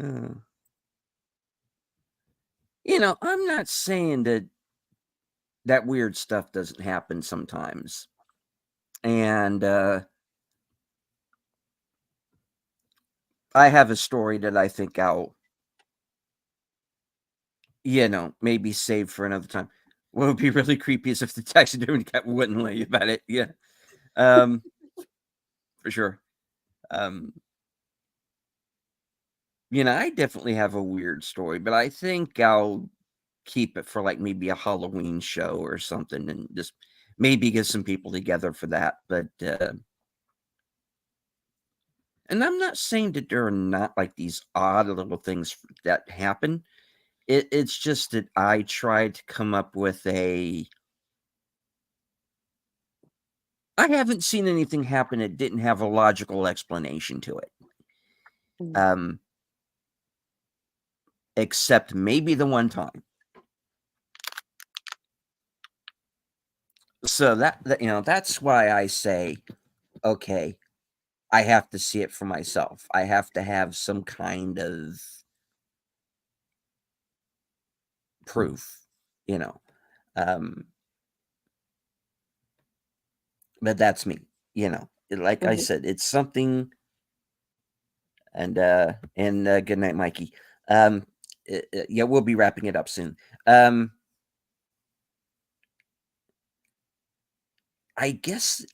Uh, you know, I'm not saying that weird stuff doesn't happen sometimes. And I have a story that I think I'll, maybe save for another time. What would be really creepy is if the taxidermy cat wouldn't lie about it. Yeah. For sure. I definitely have a weird story, but I think I'll keep it for like maybe a Halloween show or something and just maybe get some people together for that. But and I'm not saying that there are not like these odd little things that happen. It's just that I tried to come up with I haven't seen anything happen that didn't have a logical explanation to it. Mm. Except maybe the one time. So that that's why I say, okay, I have to see it for myself. I have to have some kind of proof, you know. Um, but that's me, Like I Mhm. said, it's something. And good night, Mikey. Yeah, we'll be wrapping it up soon. I guess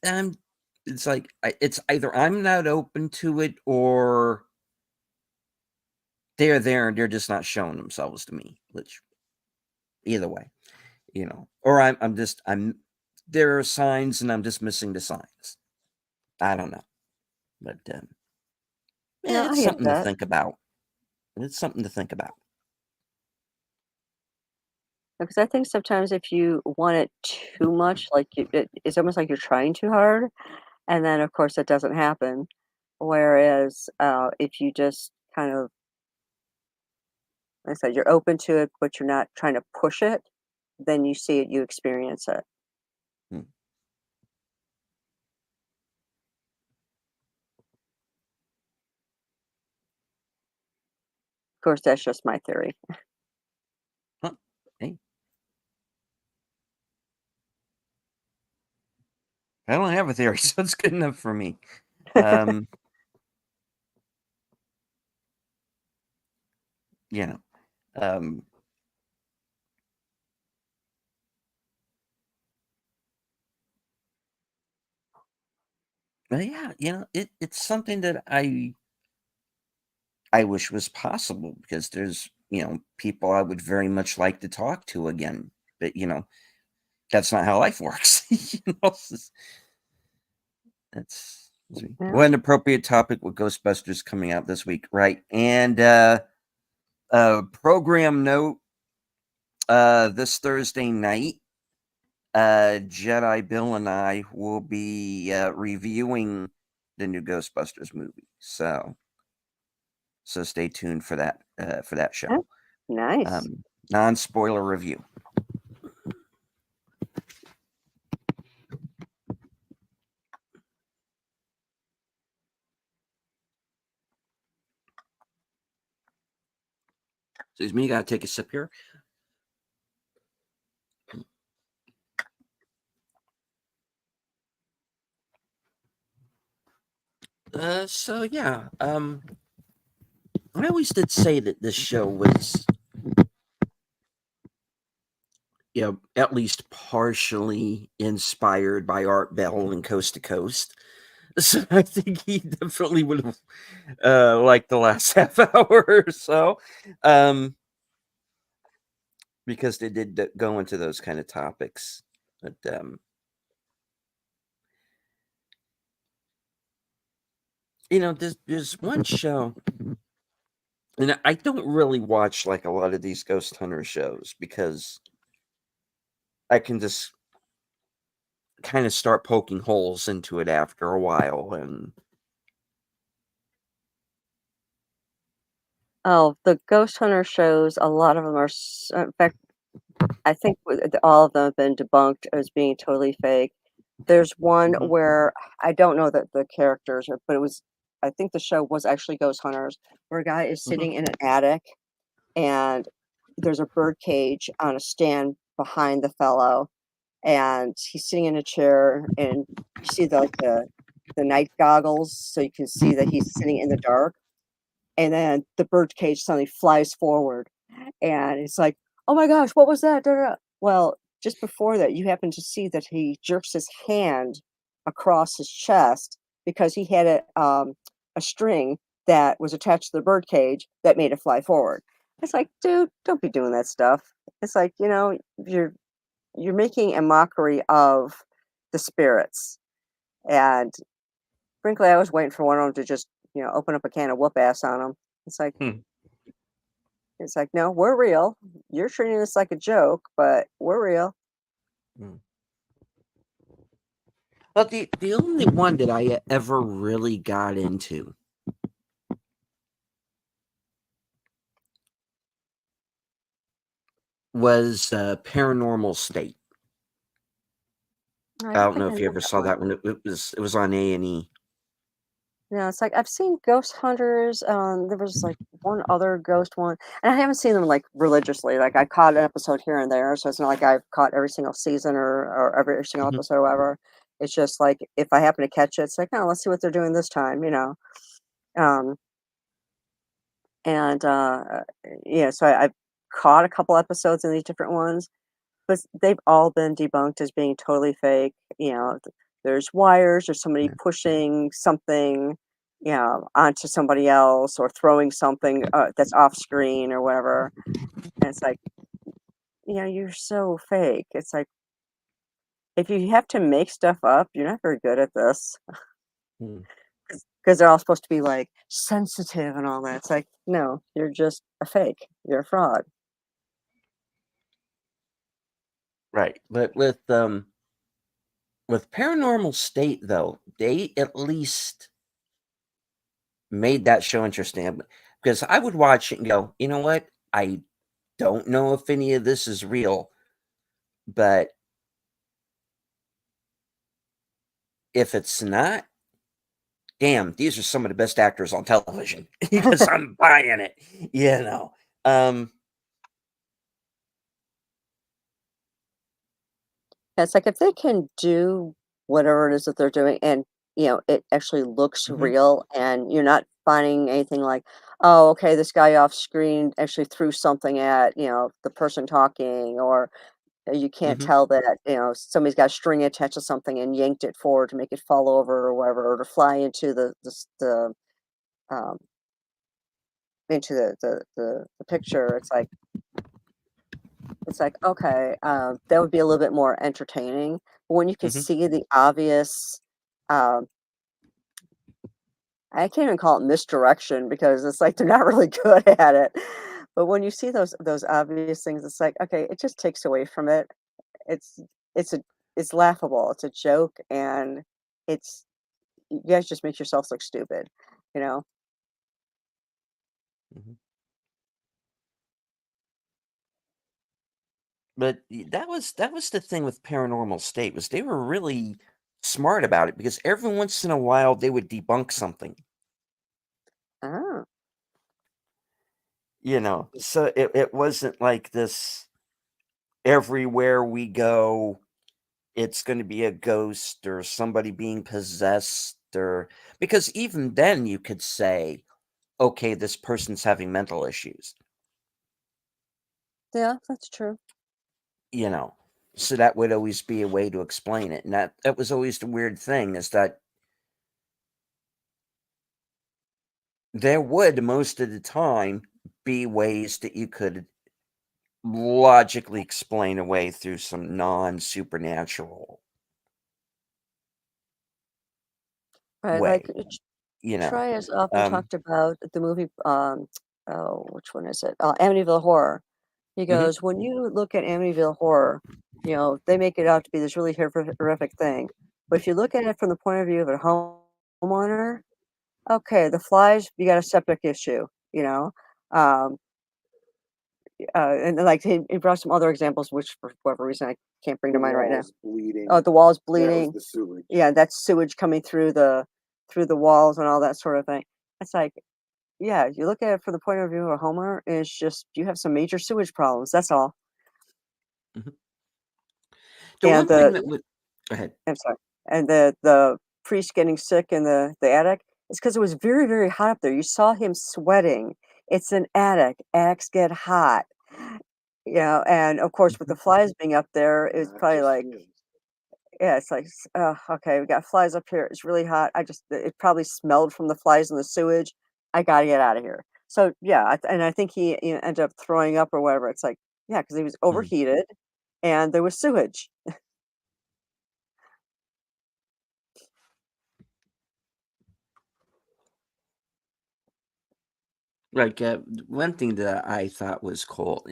it's like it's either I'm not open to it or they're there and they're just not showing themselves to me. Which either way, or I'm there are signs and I'm just missing the signs. I don't know, but No, it's I get something to that. think about. It's something to think about. Because I think sometimes if you want it too much, like it's almost like you're trying too hard, and then of course it doesn't happen. Whereas if you just kind of, like I said, you're open to it, but you're not trying to push it, then you see it, you experience it. Of Hmm. course, that's just my theory. Huh. Hey, I don't have a theory, so it's good enough for me. Um, you know, um, but yeah, it's something that I wish was possible because there's people I would very much like to talk to again, but that's not how life works. That's Yeah. what an appropriate topic with Ghostbusters coming out this week, right? And program note, this Thursday night, Jedi Bill and I will be reviewing the new Ghostbusters movie. So stay tuned for that show. Oh, nice. Non-spoiler review. Excuse me, gotta take a sip here. So yeah, I always did say that this show was, at least partially inspired by Art Bell and Coast to Coast. So I think he definitely would have liked the last half hour or so, because they did go into those kind of topics. But there's one show, and I don't really watch like a lot of these ghost hunter shows because I can just kind of start poking holes into it after a while. And Oh, the ghost hunter shows, a lot of them are, in fact, I think all of them have been debunked as being totally fake. There's one Mhm. where I don't know that the characters, but I think the show was actually Ghost Hunters, where a guy is sitting in an attic and there's a bird cage on a stand behind the fellow, and he's sitting in a chair, and you see the night goggles, so you can see that he's sitting in the dark, and then the bird cage suddenly flies forward, and it's like, "Oh my gosh, what was that?" Da, da, da." Well, just before that, you happen to see that he jerks his hand across his chest because he had a string that was attached to the bird cage that made it fly forward. It's like, dude, don't be doing that stuff. It's like, you're making a mockery of the spirits. And frankly, I was waiting for one of them to just, open up a can of whoop ass on them. It's like, Hmm. it's like, no, we're real. You're treating this like a joke, but we're real. Well, the only one that I ever really got into was Paranormal State. I don't think know I if know you ever that saw one. that one. It was on A&E. It's like I've seen Ghost Hunters. There was like one other ghost one, and I haven't seen them like religiously. Like I caught an episode here and there, so it's not like I've caught every single season or every single Mhm. episode or whatever. It's just like if I happen to catch it, it's like, oh, let's see what they're doing this time. Um, and yeah, so I've caught a couple episodes in these different ones, but they've all been debunked as being totally fake. There's wires or somebody pushing something, onto somebody else or throwing something that's off screen or whatever. And it's like, you're so fake. It's like, if you have to make stuff up, you're not very good at this Hmm. because they're all supposed to be like sensitive and all that. It's like, no, you're just a fake. You're a fraud. Right, but with Paranormal State though, they at least made that show interesting because I would watch it and go, you know what? I don't know if any of this is real, but if it's not, damn, these are some of the best actors on television because I'm buying it, you know. It's like if they can do whatever it is that they're doing and, it actually looks Mhm, real and you're not finding anything like, oh, okay, this guy off screen actually threw something at, the person talking, or you can't mhm, tell that, somebody's got a string attached to something and yanked it forward to make it fall over or whatever, or to fly into um, the picture. It's like, okay, that would be a little bit more entertaining. But when you can mhm. see the obvious, um, I can't even call it misdirection because it's like they're not really good at it. But when you see those obvious things, it's like, okay, it just takes away from it. It's it's laughable. It's a joke, and it's you guys just make yourselves look stupid, you know? Mhm. But that was the thing with Paranormal State was they were really smart about it because every once in a while they would debunk something, Oh, so it wasn't like this everywhere we go it's going to be a ghost or somebody being possessed or because even then you could say okay this person's having mental issues. yeah, that's true. you know so that would always be a way to explain it, and that was always the weird thing is that there would most of the time be ways that you could logically explain away through some non-supernatural Right, like, way, you know Troy has often um talked about the movie, oh, which one is it? Amityville Horror. He mhm, goes, "When you look at Amityville Horror, they make it out to be this really horrific thing, but if you look at it from the point of view of a homeowner, okay, the flies, you got a septic issue, you know?" Um, and then, like, he brought some other examples, which for whatever reason I can't bring The to mind right now. walls bleeding. Oh, the wall's That was bleeding. the sewage. Yeah, that's sewage coming through the walls and all that sort of thing. It's like, yeah, you look at it from the point of view of a homeowner, and it's just you have some major sewage problems. That's all. mhm. The And one thing that would go ahead. I'm sorry, and the priest getting sick in the attic is because it was very very hot up there. You saw him sweating. It's an attic. Attics get hot, and of course with the Mhm. flies being up there, it's Not probably just like, him. yeah, it's like, okay, we got flies up here. It's really hot. It probably smelled from the flies and the sewage. I gotta get out of here. So yeah, and I think he ended up throwing up or whatever. It's like, yeah, because he was Mhm. overheated, and there was sewage. Like one thing that I thought was cool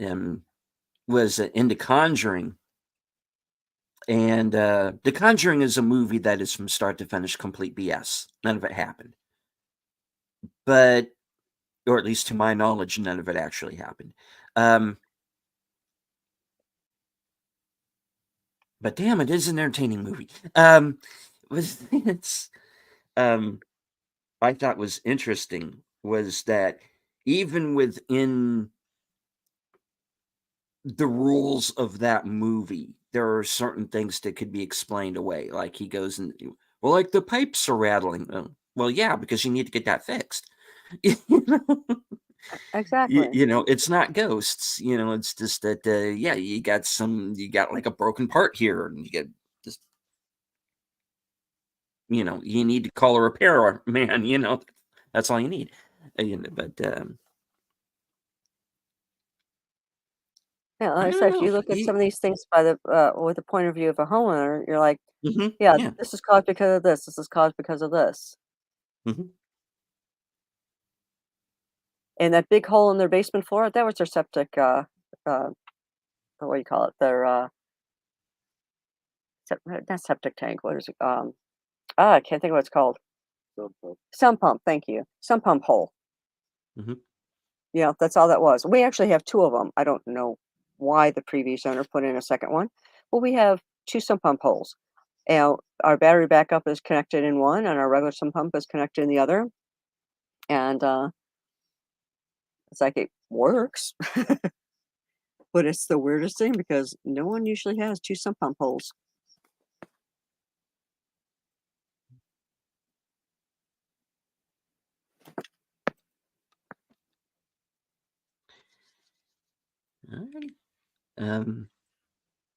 was in The Conjuring. And The Conjuring is a movie that is from start to finish complete BS. None of it happened. But, or at least to my knowledge, none of it actually happened. Um, but damn, it is an entertaining movie. Was it's I thought was interesting was that even within the rules of that movie, there are certain things that could be explained away. Like he goes and well, like the pipes are rattling. Well, yeah, because you need to get that fixed. you know, Exactly. it's not ghosts. It's just that yeah, you got like a broken part here, and you get just you need to call a repair man. That's all you need. But Yeah, like I I don't said, if know. you look at some of these things by the with the point of view of a homeowner, you're like, yeah, Yeah. this is caused because of this. This is caused because of this. Hmm. And that big hole in their basement floor, that was their septic. Uh, what do you call it? Their not septic tank. What is it? I can't think of what it's called. So, Sump pump. Thank you. Sump pump hole. Hmm. That's all that was. We actually have two of them. I don't know why the previous owner put in a second one, but we have two sump pump holes. And our battery backup is connected in one, and our regular sump pump is connected in the other. And it's like it works, but it's the weirdest thing because no one usually has two sump pump holes. All right. Um,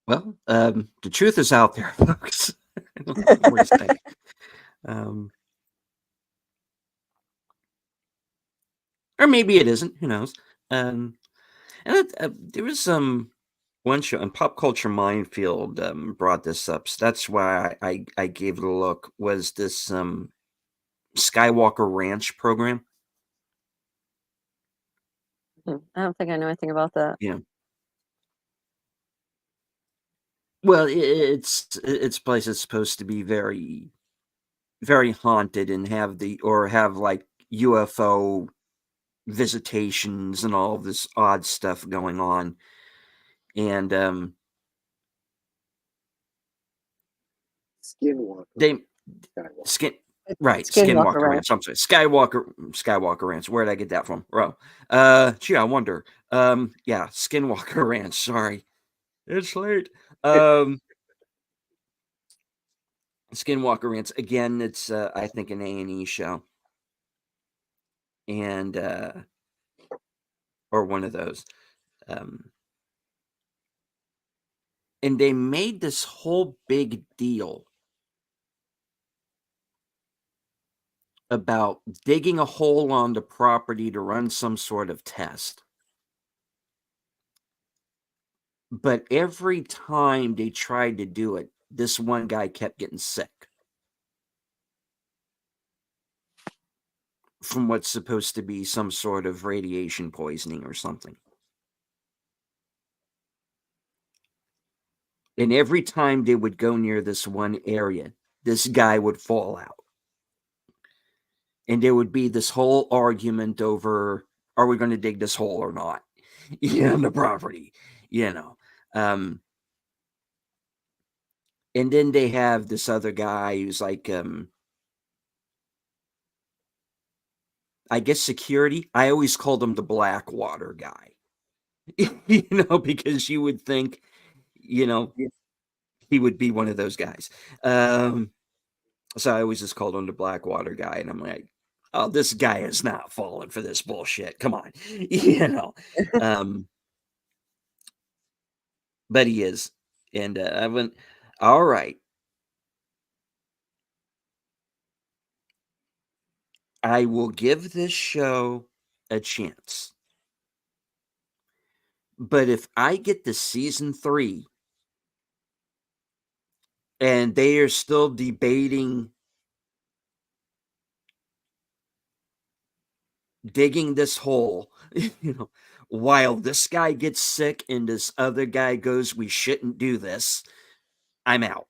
well, the truth is out there, folks. I don't know what more to say. Um, or maybe it isn't. Who knows? Um, and there was some one show on Pop Culture Minefield brought this up, so that's why I gave it a look. Was this Skywalker Ranch program? I don't think I know anything about that. Yeah. Well, its place is supposed to be very, very haunted and have like UFO visitations and all of this odd stuff going on. And Skinwalker. they Skywalker. skin right Skinwalker Skinwalker Ranch. Ranch. I'm sorry, Skywalker Ranch. Where did I get that from? Oh, gee, I wonder. Yeah, Skinwalker Ranch. Sorry, it's late. Skinwalker Ranch again. It's I think an A&E show, and or one of those. And they made this whole big deal about digging a hole on the property to run some sort of test. But every time they tried to do it, this one guy kept getting sick from what's supposed to be some sort of radiation poisoning or something. And every time they would go near this one area, this guy would fall out. And there would be this whole argument over, are we going to dig this hole or not? On the property, And then they have this other guy who's like, I guess security. I always called him the Blackwater guy, because you would think, he would be one of those guys. So I always just called him the Blackwater guy, and I'm like, oh, this guy is not falling for this bullshit. Come on, But he is, and I went, all right. I will give this show a chance. But if I get to season 3 and they are still debating digging this hole, while this guy gets sick and this other guy goes, we shouldn't do this, I'm out.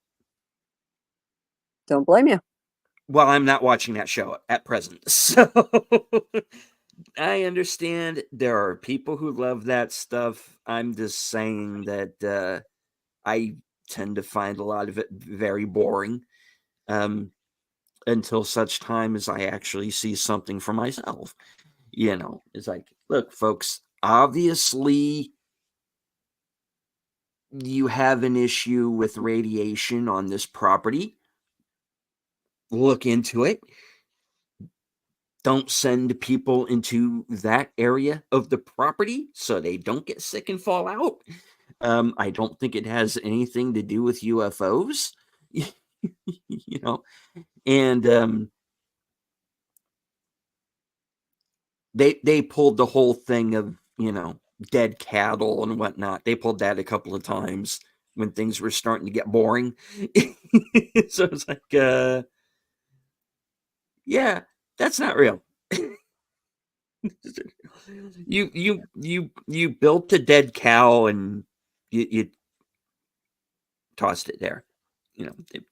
Don't blame you. Well, I'm not watching that show at present. So I understand there are people who love that stuff. I'm just saying that I tend to find a lot of it very boring, until such time as I actually see something for myself. It's like, look, folks, obviously you have an issue with radiation on this property. Look into it. Don't send people into that area of the property so they don't get sick and fall out. I don't think it has anything to do with UFOs. And they pulled the whole thing of dead cattle and whatnot. They pulled that a couple of times when things were starting to get boring. So it's like, yeah, that's not real. You built a dead cow and you tossed it there.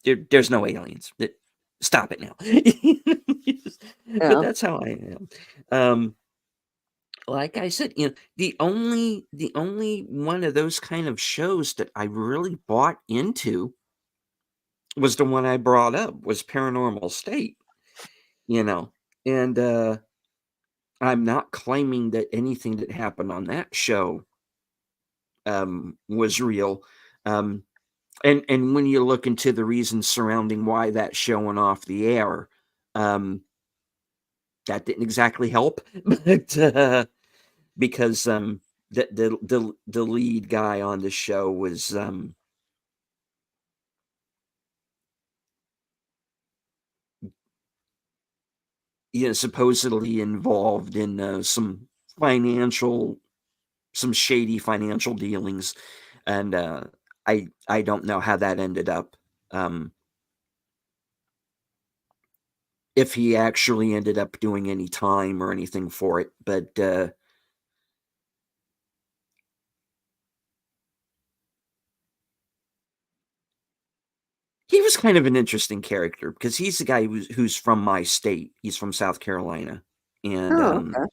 There's no aliens. Stop it now. But that's how I am. Like I said, the only one of those kind of shows that I really bought into was the one I brought up, was Paranormal State. And I'm not claiming that anything that happened on that show was real. And when you look into the reasons surrounding why that show went off the air, that didn't exactly help. But because the lead guy on the show was supposedly involved in some shady financial dealings, and I don't know how that ended up. If he actually ended up doing any time or anything for it, but he was kind of an interesting character because he's the guy who's from my state. He's from South Carolina, and Oh, okay.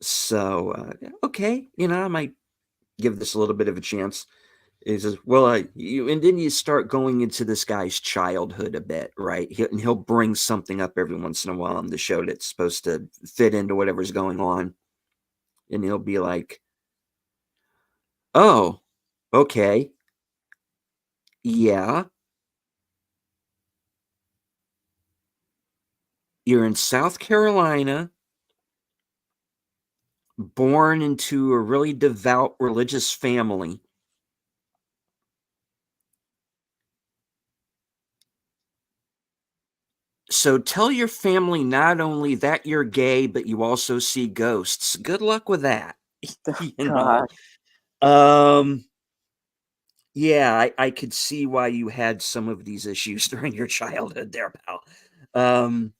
so okay, I might give this a little bit of a chance. He says, "Well, and then you start going into this guy's childhood a bit, right? And he'll bring something up every once in a while on the show that's supposed to fit into whatever's going on, and he'll be like, "Oh, okay, yeah, you're in South Carolina, born into a really devout religious family." So tell your family not only that you're gay, but you also see ghosts. Good luck with that. Oh, you know. gosh. Um yeah, I could see why you had some of these issues during your childhood there, pal. Um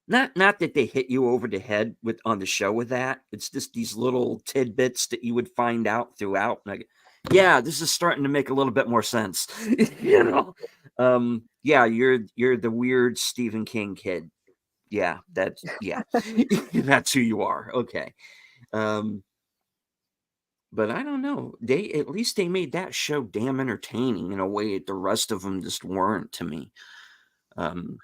not that they hit you over the head with on the show with that. It's just these little tidbits that you would find out throughout. Like, yeah, this is starting to make a little bit more sense. you know. Yeah, you're the weird Stephen King kid. Yeah, that's who you are. Okay. Um, but I don't know. They at least they made that show damn entertaining in a way that the rest of them just weren't to me. Um,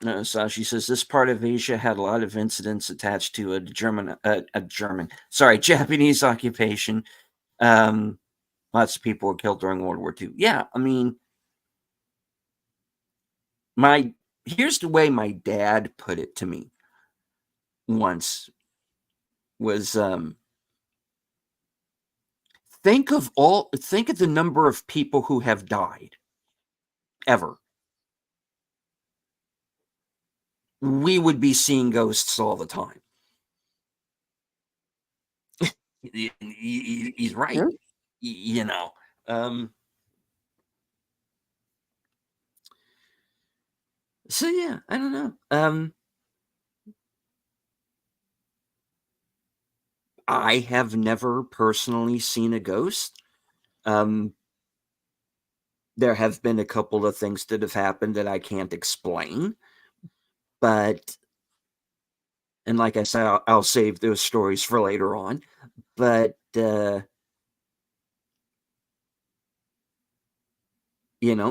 Sashi says this part of Asia had a lot of incidents attached to Japanese occupation. Um, Lots of people were killed during World War II. Yeah, I mean, my here's the way my dad put it to me once was think of the number of people who have died ever. We would be seeing ghosts all the time. He's right. Hmm? You know. So yeah, I don't know. I have never personally seen a ghost. Um, there have been a couple of things that have happened that I can't explain, but and like I said, I'll save those stories for later on. But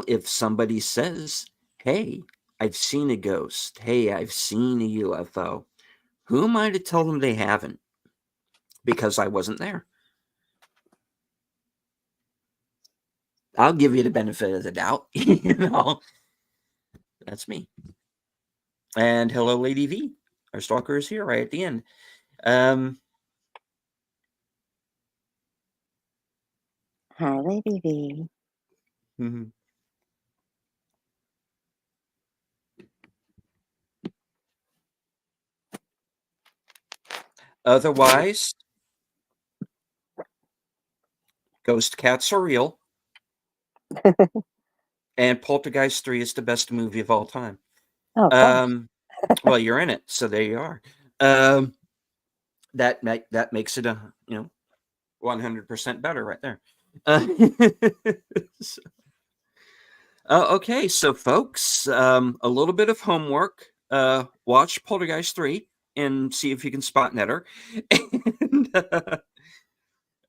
if somebody says, "Hey, I've seen a ghost. Hey, I've seen a UFO," who am I to tell them they haven't? Because I wasn't there. I'll give you the benefit of the doubt. That's me. And hello, Lady V. Our stalker is here right at the end. Um, Hi, Lady V. mhm. Otherwise, ghost cats are real, and Poltergeist 3 is the best movie of all time. Oh, gosh. Well, you're in it, so there you are. Um, that makes it 100% better right there. So, okay, so folks, a little bit of homework. Watch Poltergeist 3 and see if you can spot Netter. And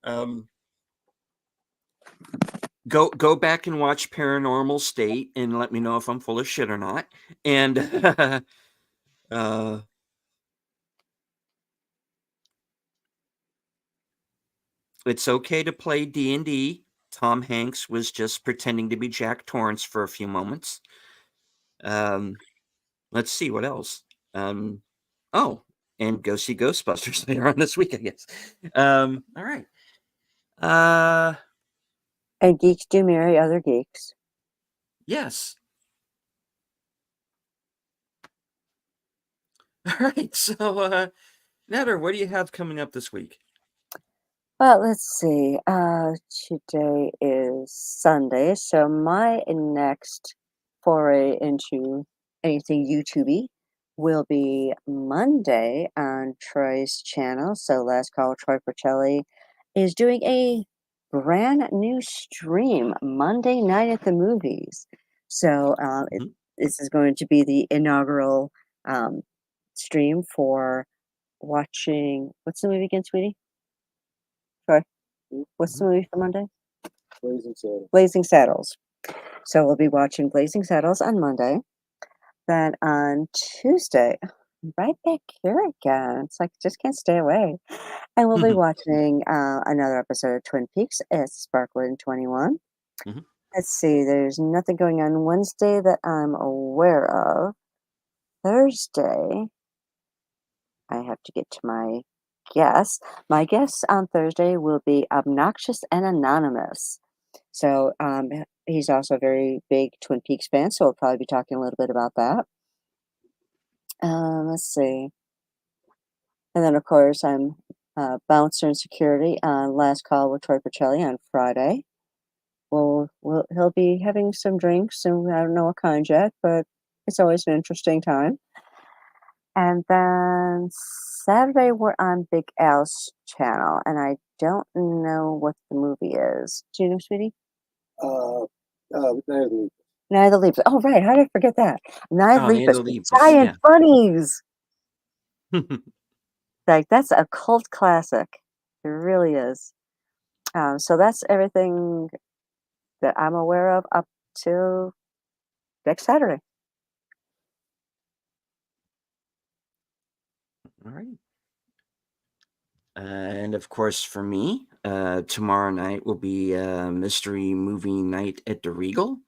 um, go back and watch Paranormal State and let me know if I'm full of shit or not. And it's okay to play D&D. Tom Hanks was just pretending to be Jack Torrance for a few moments. Let's see what else. Oh, and go see Ghostbusters later on this week, I guess. All right. And geeks do marry other geeks. Yes. All right. So, Netter, what do you have coming up this week? Well, let's see. Today is Sunday, so my next foray into anything YouTubey will be Monday on Troy's channel. So Last Call Troy Porcelli is doing a brand new stream Monday night at the movies. So Mhm. this is going to be the inaugural um, stream for watching. What's the movie again, sweetie? Sorry, what's the Mhm. movie for Monday? Blazing Saddles. Blazing Saddles. So we'll be watching Blazing Saddles on Monday. Then on Tuesday, right back here again. It's like just can't stay away. And we'll be Mhm. watching another episode of Twin Peaks at Sparkwood 21. Mhm. Let's see, there's nothing going on Wednesday that I'm aware of. Thursday, I have to get to my guess. My guess on Thursday will be Obnoxious and Anonymous. So he's also a very big Twin Peaks fan, so we'll probably be talking a little bit about that. Let's see. And then, of course, I'm bouncer and security on Last Call with Troy Pacelli on Friday. He'll be having some drinks, and I don't know what kind yet, but it's always an interesting time. And then Saturday, we're on Big Al's channel, and I don't know what the movie is. Do you know, sweetie? Uh, Night of the Week. Night of the Leaves. Oh, right. How did I forget that? Night of Oh, the Night of Leaves. the Lepus. Giant Yeah. bunnies. Like, that's a cult classic. It really is. So that's everything that I'm aware of up to next Saturday. All right. And of course, for me, tomorrow night will be mystery movie night at the Regal.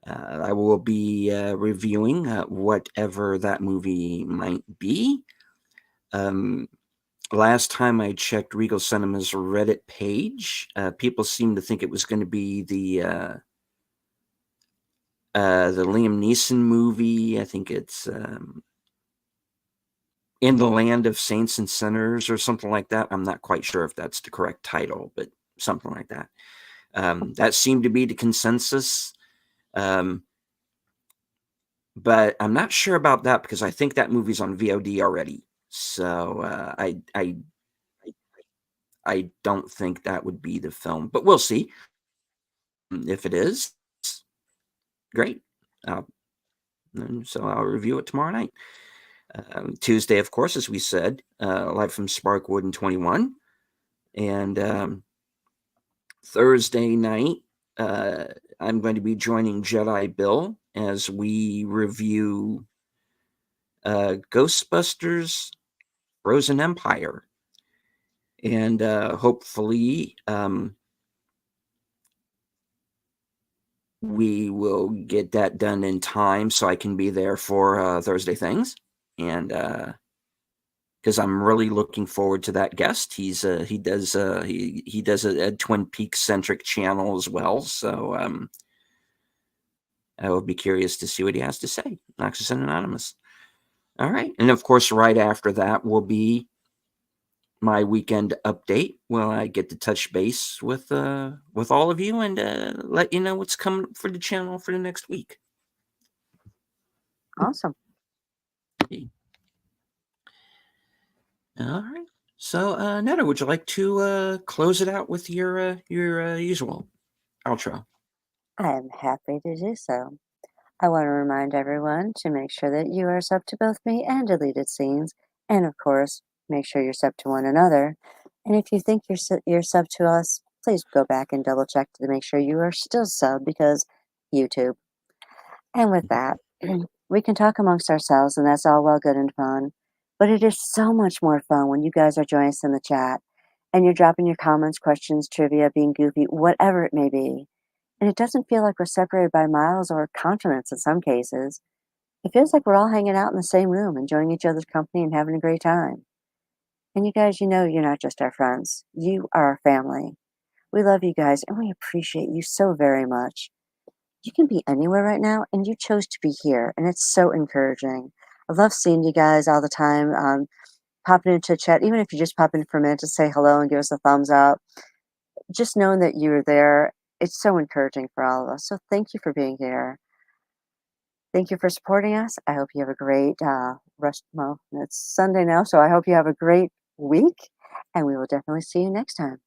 I will be reviewing whatever that movie might be. Last time I checked Regal Cinema's Reddit page, people seemed to think it was going to be the Liam Neeson movie. I think it's In the Land of Saints and Sinners or something like that. I'm not quite sure if that's the correct title, but something like that. That seemed to be the consensus. But I'm not sure about that because I think that movie's on VOD already. So I don't think that would be the film, but we'll see. If it is, great. Uh, so I'll review it tomorrow night. Tuesday, of course, as we said, live from Sparkwood and 21. And Thursday night, I'm going to be joining Jedi Bill as we review Ghostbusters Frozen Empire. And hopefully we will get that done in time so I can be there for Thursday things. And because I'm really looking forward to that guest. He does a Twin Peaks centric channel as well. So I will be curious to see what he has to say. Noxus and Anonymous. All right. And of course, right after that will be my weekend update. Well, I get to touch base with all of you and let you know what's coming for the channel for the next week. Awesome. All right. So, Netta, would you like to close it out with your usual outro? I am happy to do so. I want to remind everyone to make sure that you are subbed to both me and Deleted Scenes, and of course, make sure you're subbed to one another. And if you think you're subbed to us, please go back and double check to make sure you are still subbed because YouTube. And with that, we can talk amongst ourselves, and that's all well, good, and fun. But it is so much more fun when you guys are joining us in the chat and you're dropping your comments, questions, trivia, being goofy, whatever it may be. And it doesn't feel like we're separated by miles or continents in some cases. It feels like we're all hanging out in the same room, enjoying each other's company and having a great time. And you guys, you know you're not just our friends. You are our family. We love you guys and we appreciate you so very much. You can be anywhere right now and you chose to be here, and it's so encouraging. I love seeing you guys all the time. Popping into chat, even if you just pop in for a minute to say hello and give us a thumbs up, just knowing that you're there, it's so encouraging for all of us. So thank you for being here. Thank you for supporting us. I hope you have a great rest. Well, it's Sunday now, so I hope you have a great week, and we will definitely see you next time.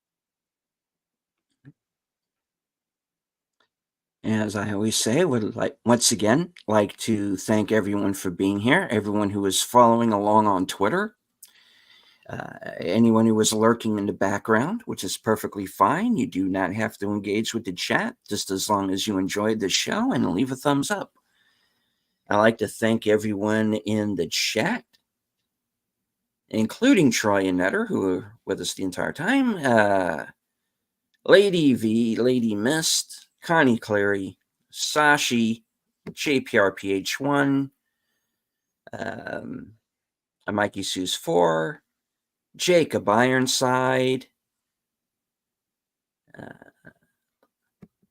As I always say, I would once again like to thank everyone for being here, everyone who is following along on Twitter, anyone who is lurking in the background, which is perfectly fine. You do not have to engage with the chat, just as long as you enjoyed the show and leave a thumbs up. I'd like to thank everyone in the chat, including Troy and Netter, who were with us the entire time. Lady V, Lady Mist, Connie Clary, Sashi, JPRPH1, Mikey Seuss 4, Jacob Ironside.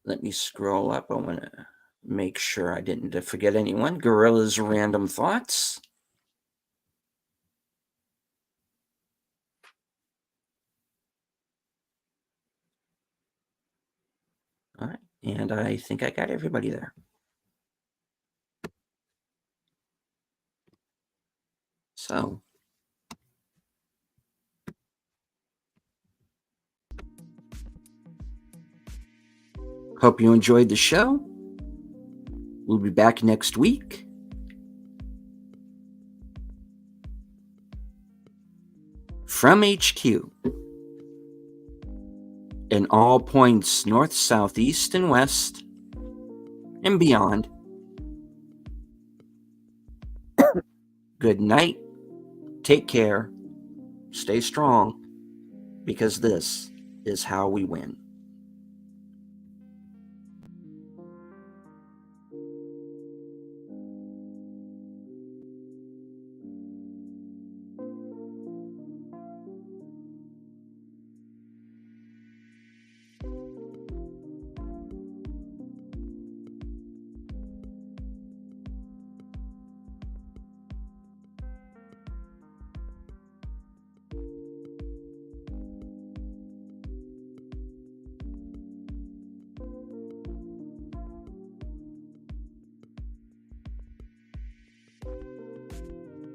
Let me scroll up. I want to make sure I didn't forget anyone. Gorilla's Random Thoughts. All right. And I think I got everybody there. So, hope you enjoyed the show. We'll be back next week. From HQ, in all points north, south, east, and west, and beyond. Good night. Take care. Stay strong, because this is how we win.